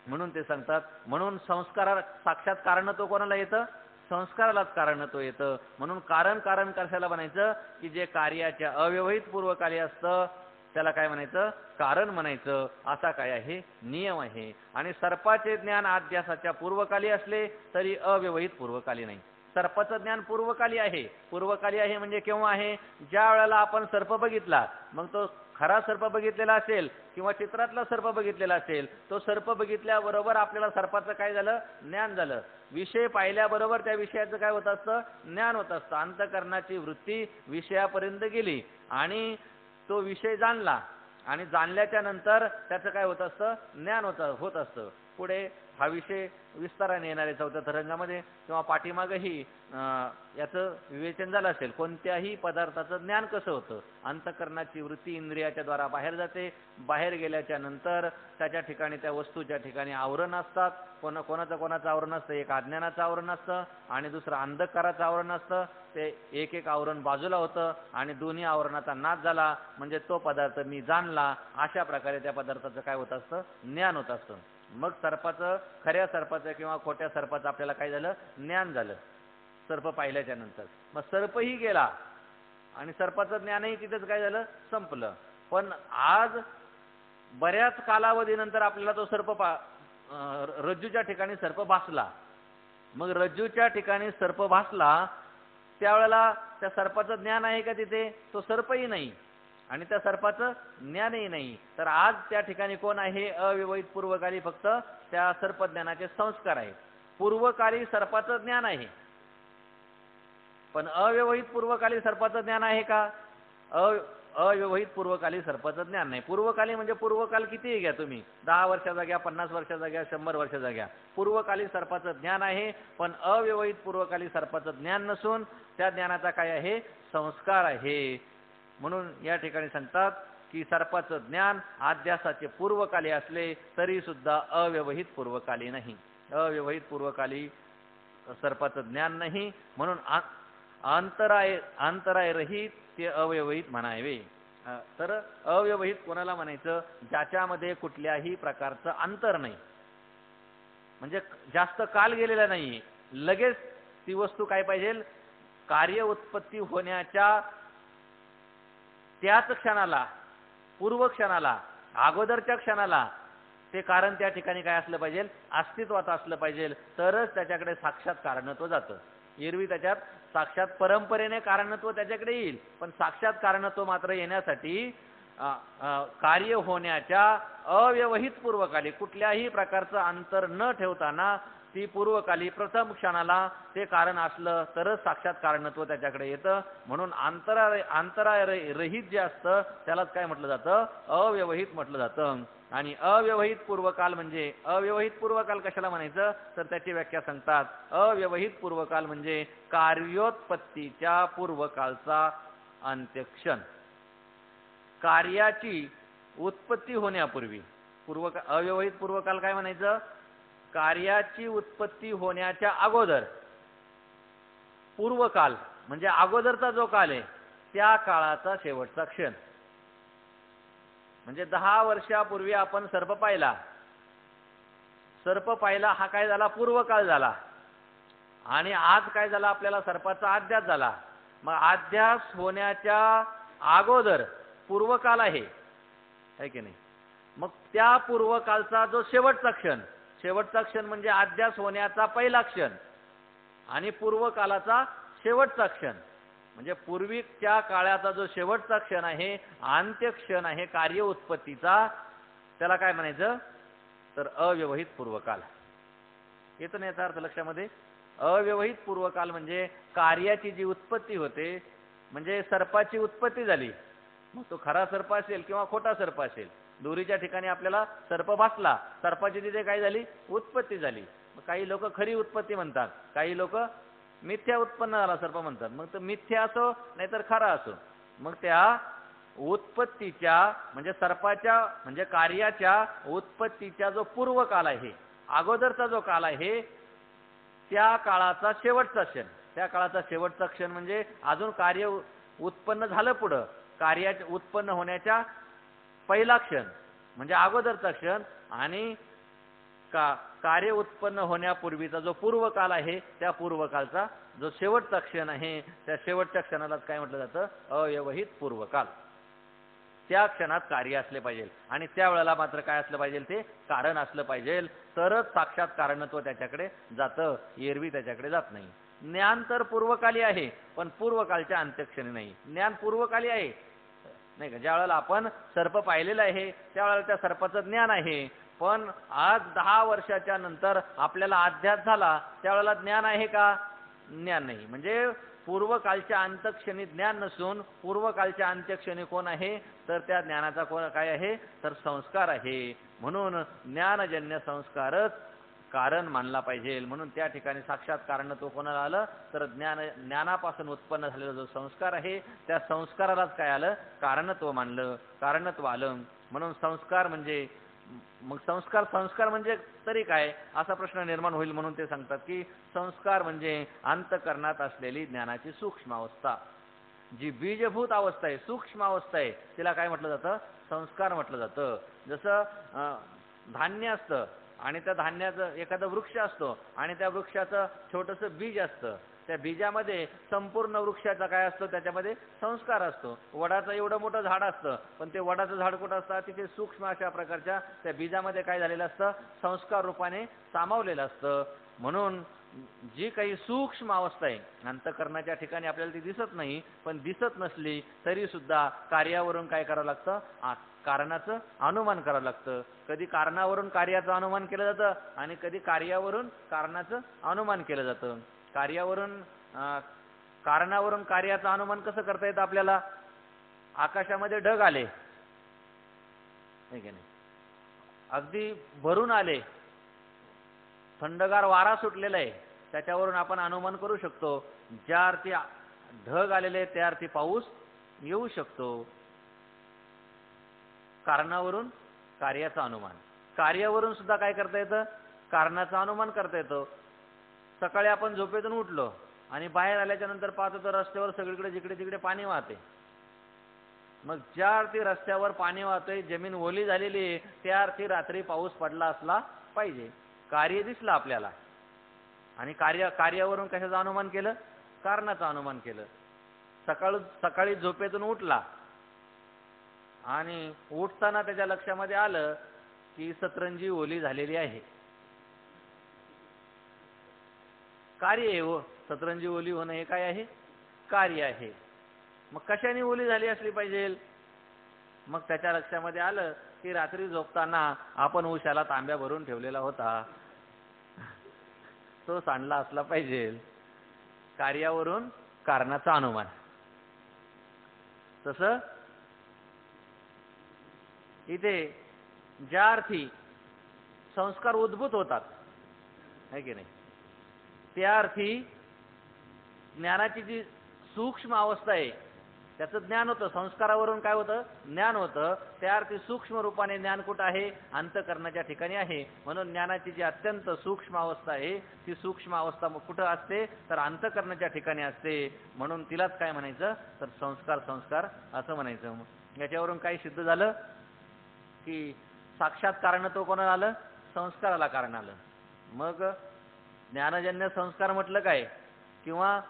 म्हणून ते सांगतात, म्हणून संस्काराला साक्षात कारणत्व कोणाला येतं? संस्कारालाच कारणत्व येतं. म्हणून कारण कारण कशाला म्हणायचं? की जे कार्याच्या अव्यवहित पूर्वकाली असतं त्याला काय म्हणायचं? कारण म्हणायचं. असा काय आहे? नियम आहे. आणि सर्पाचे ज्ञान अध्यासाच्या पूर्वकाली असले तरी अव्यवहित पूर्वकाली नाही. सर्पाचं ज्ञान पूर्वकाली आहे. पूर्वकाली आहे म्हणजे केव्हा आहे? ज्या वेळेला आपण सर्प बघितला, मग तो खरा सर्प बघितलेला असेल किंवा चित्रातला सर्प बघितलेला असेल, तो सर्प बघितल्याबरोबर आपल्याला सर्पाचं काय झालं? ज्ञान झालं. विषय पाहिल्याबरोबर त्या विषयाचं काय होत असतं? ज्ञान होत असतं. अंतःकरणाची वृत्ती विषयापर्यंत गेली आणि तो विषय जाणला आणि जाणल्याच्या नंतर त्याचं काय होत असतं? ज्ञान होत असतं. पुढे हा विषय विस्ताराने येणारे 4थ्या तरंगामध्ये किंवा पाठीमागही याचं विवेचन झालं असेल. कोणत्याही पदार्थाचं ज्ञान कसं होतं? अंतःकरणाची वृत्ती इंद्रियाच्या द्वारा बाहेर जाते. बाहेर गेल्याच्या नंतर त्याच्या ठिकाणी, त्या वस्तूच्या ठिकाणी आवरण असतात. कोणाचं आवरण असतं? एक अज्ञानाचं आवरण असतं आणि दुसरं अंधकाराचं आवरण असतं. ते एक आवरण बाजूला होतं आणि दोन्ही आवरणाचा नाश झाला म्हणजे तो पदार्थ मी जाणला. अशा प्रकारे त्या पदार्थाचं काय होत असतं? ज्ञान होत असतं. मग सर्पाचं, खऱ्या सर्पाचं किंवा खोट्या सर्पाचं आपल्याला काय झालं? ज्ञान झालं सर्प पाहिल्याच्या नंतर. मग सर्पही गेला आणि सर्पाचं ज्ञानही तिथेच काय झालं? संपलं. पण आज बऱ्याच कालावधीनंतर आपल्याला तो सर्प रज्जूच्या ठिकाणी सर्प भासला. मग रज्जूच्या ठिकाणी सर्प भासला त्यावेळेला त्या सर्पाचं ज्ञान आहे का तिथे? तो सर्पही नाही आणि त्या सर्पाचं ज्ञानही नाही. तर आज त्या ठिकाणी कोण आहे? अव्यवहित पूर्वकाली फक्त त्या सर्पज्ञानाचे संस्कार आहेत. पूर्वकाली सर्पाचं ज्ञान आहे, पण अव्यवहित पूर्वकाली सर्पाचं ज्ञान आहे का? अव्यवहित पूर्वकाली सर्पाचं ज्ञान नाही. पूर्वकाली म्हणजे पूर्वकाल कितीही घ्या तुम्ही, 10 वर्षाचा घ्या, 50 वर्षाचा घ्या, 100 वर्षाचा घ्या. पूर्वकाली सर्पाचं ज्ञान आहे, पण अव्यवहित पूर्वकाली सर्पाचं ज्ञान नसून त्या ज्ञानाचा काय आहे? संस्कार आहे. म्हणून या ठिकाणी सांगतात की सर्पाचं ज्ञान अध्यासाचे पूर्वकाली असले तरी सुद्धा अव्यवहित पूर्वकाली नाही. अव्यवहित पूर्वकाली सर्पाचं ज्ञान नाही. म्हणून अंतराय रहित ते अव्यवहित म्हणावे. तर अव्यवहित कोणाला म्हणायचं? ज्याच्यामध्ये कुठल्याही प्रकारचं अंतर नाही, म्हणजे जास्त काल गेलेला नाही. लगेच ती वस्तू काय पाहिजे? कार्य उत्पत्ती होण्याच्या त्याच क्षणाला, पूर्व क्षणाला, अगोदरच्या क्षणाला ते कारण त्या ठिकाणी काय असलं पाहिजे? अस्तित्वात असलं पाहिजे. तरच त्याच्याकडे साक्षात कारणत्व जातं. एरवी त्याच्यात साक्षात परंपरेने कारणत्व त्याच्याकडे येईल, पण साक्षात कारणत्व मात्र येण्यासाठी कार्य होण्याच्या अव्यवहित पूर्वकाली कुठल्याही प्रकारचं अंतर न ठेवताना ती पूर्वकाली प्रथम क्षणाला ते कारण असलं तरच साक्षात कारणत्व त्याच्याकडे येतं. म्हणून अंतराय रहित जे असतं त्यालाच काय म्हटलं जातं? अव्यवहित म्हटलं जातं. आणि अव्यवहित पूर्वकाल म्हणजे अव्यवहित पूर्वकाल कशाला म्हणायचं तर त्याची व्याख्या सांगतात. अव्यवहित पूर्वकाल म्हणजे कार्योत्पत्तीच्या पूर्वकालचा अंत्यक्षण. कार्याची उत्पत्ती होण्यापूर्वी अव्यवहित पूर्वकाल काय म्हणायचं? कार्याची उत्पत्ती होण्याच्या अगोदर पूर्वकाल म्हणजे अगोदरचा जो काल आहे त्या काळाचा शेवटचा क्षण. म्हणजे 10 वर्षापूर्वी आपण सर्प पाहिला हा काय झाला? पूर्वकाल झाला. आणि आज काय झाला? आपल्याला सर्पाचा अध्यास झाला. मग अध्यास होण्याच्या अगोदर पूर्वकाल आहे की नाही? मग त्या पूर्वकालचा जो शेवटचा क्षण म्हणजे अध्यास होण्याचा पहिला क्षण आणि पूर्वकालाचा शेवटचा क्षण म्हणजे पूर्वीच्या काळाचा जो शेवटचा क्षण आहे, अंत्य क्षण आहे कार्य उत्पत्तीचा, त्याला काय म्हणायचं तर अव्यवहित पूर्वकाल. येतं ना याचा अर्थ लक्षामध्ये? अव्यवहित पूर्वकाल म्हणजे कार्याची जी उत्पत्ती होते, म्हणजे सर्पाची उत्पत्ती झाली, मग तो खरा सर्प असेल किंवा खोटा सर्प असेल, दोरीच्या ठिकाणी आपल्याला सर्प भासला, सर्पाची तिथे काय झाली? उत्पत्ती झाली. काही लोक खरी उत्पत्ती म्हणतात, काही लोक मिथ्या उत्पन्न झाला सर्प म्हणतात. मग तो मिथ्या असो नाहीतर खरा असो, मग त्या उत्पत्तीच्या म्हणजे सर्पाच्या म्हणजे कार्याच्या उत्पत्तीचा जो पूर्व काल आहे, अगोदरचा जो काल आहे, त्या काळाचा शेवटचा क्षण. त्या काळाचा शेवटचा क्षण म्हणजे अजून कार्य उत्पन्न झालं, पुढं कार्याचे उत्पन्न होण्याच्या पहिला क्षण म्हणजे अगोदरचा क्षण, आणि कार्य उत्पन्न होण्यापूर्वीचा जो पूर्वकाल आहे त्या पूर्वकालचा जो शेवटचा क्षण आहे, त्या शेवटच्या क्षणालाच काय म्हटलं जातं? अव्यवहित पूर्वकाल. त्या क्षणात कार्य असले पाहिजे आणि त्यावेळेला मात्र काय असलं पाहिजे? ते कारण असलं पाहिजे, तरच साक्षात कारणत्व त्याच्याकडे जातं, एरवी त्याच्याकडे जात नाही. ज्ञान तर पूर्वकाली आहे पण पूर्वकालच्या अंत्यक्षणी नाही. ज्ञान पूर्वकाली आहे नाही का? ज्या वेळेला आपण सर्प पाहिलेला आहे त्यावेळेला त्या सर्पाचं ज्ञान आहे, पण आज 10 वर्षाच्या नंतर आपल्याला अध्यास झाला त्यावेळेला ज्ञान आहे का? ज्ञान नाही. म्हणजे पूर्वकालच्या अंतक्षणी ज्ञान नसून पूर्वकालच्या अंत्यक्षणी कोण आहे तर त्या ज्ञानाचा कोण काय आहे तर संस्कार आहे. म्हणून ज्ञानजन्य संस्कारच कारण मानला पाहिजे. म्हणून त्या ठिकाणी साक्षात कारणत्व कोणाला आलं तर ज्ञानापासून उत्पन्न झालेला जो संस्कार आहे त्या संस्कारालाच काय आलं? कारणत्व मानलं, कारणत्व आलं. म्हणून संस्कार म्हणजे मग संस्कार म्हणजे तरी काय असा प्रश्न निर्माण होईल. म्हणून ते सांगतात की संस्कार म्हणजे अंतःकरणात असलेली ज्ञानाची सूक्ष्म अवस्था, जी बीजभूत अवस्था आहे, सूक्ष्म अवस्था आहे, तिला काय म्हटलं जातं? संस्कार म्हटलं जातं. जसं धान्य असतं आणि त्या धान्याचं एखादा वृक्ष असतो आणि त्या वृक्षाचं छोटंसं बीज असतं, त्या बीजामध्ये संपूर्ण वृक्षाचा काय असतो? त्याच्यामध्ये संस्कार असतो. वडाचं एवढं मोठं झाड असतं पण ते वडाचं झाड कुठं असतं? तिथे सूक्ष्म अशा प्रकारच्या त्या बीजामध्ये काय झालेलं असतं? संस्कार रूपाने सामावलेलं असतं. म्हणून जी काही सूक्ष्म अवस्था आहे अंतःकरणाच्या ठिकाणी आपल्याला ती दिसत नाही, पण दिसत नसली तरी सुद्धा कार्यावरून काय करावं लागतं? कारणाचं अनुमान करावं लागतं. कधी कारणावरून कार्याचं अनुमान केलं जातं आणि कधी कार्यावरून कारणाचं अनुमान केलं जातं. कारणावरून कार्याचं अनुमान कसं करता येतं आपल्याला? आकाशामध्ये ढग आले नाही, अगदी भरून आले, थंडगार वारा सुटलेला आहे, त्याच्यावरून आपण अनुमान करू शकतो ज्या अर्थी ढग आलेले त्या अर्थी पाऊस येऊ शकतो. कारणावरून कार्याचं अनुमान. कार्यावरून सुद्धा काय करता येतं? कारणाचं अनुमान करता येतं. सकाळी आपण झोपेतून उठलो आणि बाहेर आल्याच्या नंतर पाहतो तर रस्त्यावर सगळीकडे जिकडे तिकडे पाणी वाहते. मग ज्या अर्थी रस्त्यावर पाणी वाहतोय, जमीन ओली झालेली आहे, त्या अर्थी रात्री पाऊस पडला असला पाहिजे. कार्य दिसलं आपल्याला आणि कार्यावरून कशाचं अनुमान केलं? कारणाचं अनुमान केलं. सकाळी झोपेतून उठला आणि उठताना त्याच्या लक्षामध्ये आलं की सतरंजी ओली झालेली आहे. कार्य आहे हो, सतरंजी ओली होणं हे काय आहे? कार्य आहे. मग कशाने ओली झाली असली पाहिजे? मग त्याच्या लक्षामध्ये आलं की रात्री झोपताना आपण उशाला तांब्या भरून ठेवलेला होता, तो सांडला असला पाहिजे. कार्यावरून कारणाचा अनुमान. तसं इथे ज्या अर्थी संस्कार उद्भूत होतात है की नाही, त्या अर्थी ज्ञानाची जी सूक्ष्म अवस्था आहे त्याचं ज्ञान होतं. संस्कारावरून काय होतं? ज्ञान होतं. त्या अर्थी सूक्ष्म रूपाने ज्ञान कुठं आहे? अंतःकरणाच्या ठिकाणी आहे. म्हणून ज्ञानाची जी अत्यंत सूक्ष्म अवस्था आहे ती सूक्ष्म अवस्था कुठं असते? तर अंतःकरणाच्या ठिकाणी असते. म्हणून तिलाच काय म्हणायचं? तर संस्कार संस्कार असं म्हणायचं. याच्यावरून काय सिद्ध झालं की साक्षात कारणत्व कोणाला आलं? संस्काराला कारण आलं. मग ज्ञानजन्य संस्कार म्हटलं काय, किंवा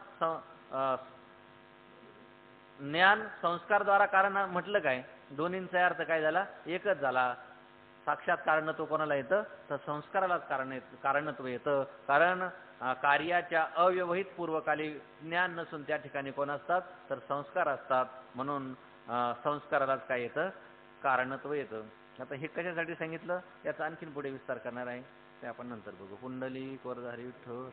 ज्ञान संस्कारद्वारा कारण म्हटलं काय, दोन्हींचा अर्थ काय झाला? एकच झाला. साक्षात कारणत्व कोणाला येतं? तर संस्कारालाच कारणत्व येतं. कारण कार्याच्या अव्यवहित पूर्वकाली ज्ञान नसून त्या ठिकाणी कोण असतात? तर संस्कार असतात. म्हणून संस्कारालाच काय येतं? कारणत्व येतं. आता हे कशासाठी सांगितलं याचा आणखीन पुढे विस्तार करणार आहे, ते आपण नंतर बघू. पुंडलिक वरधारी विठ्ठल.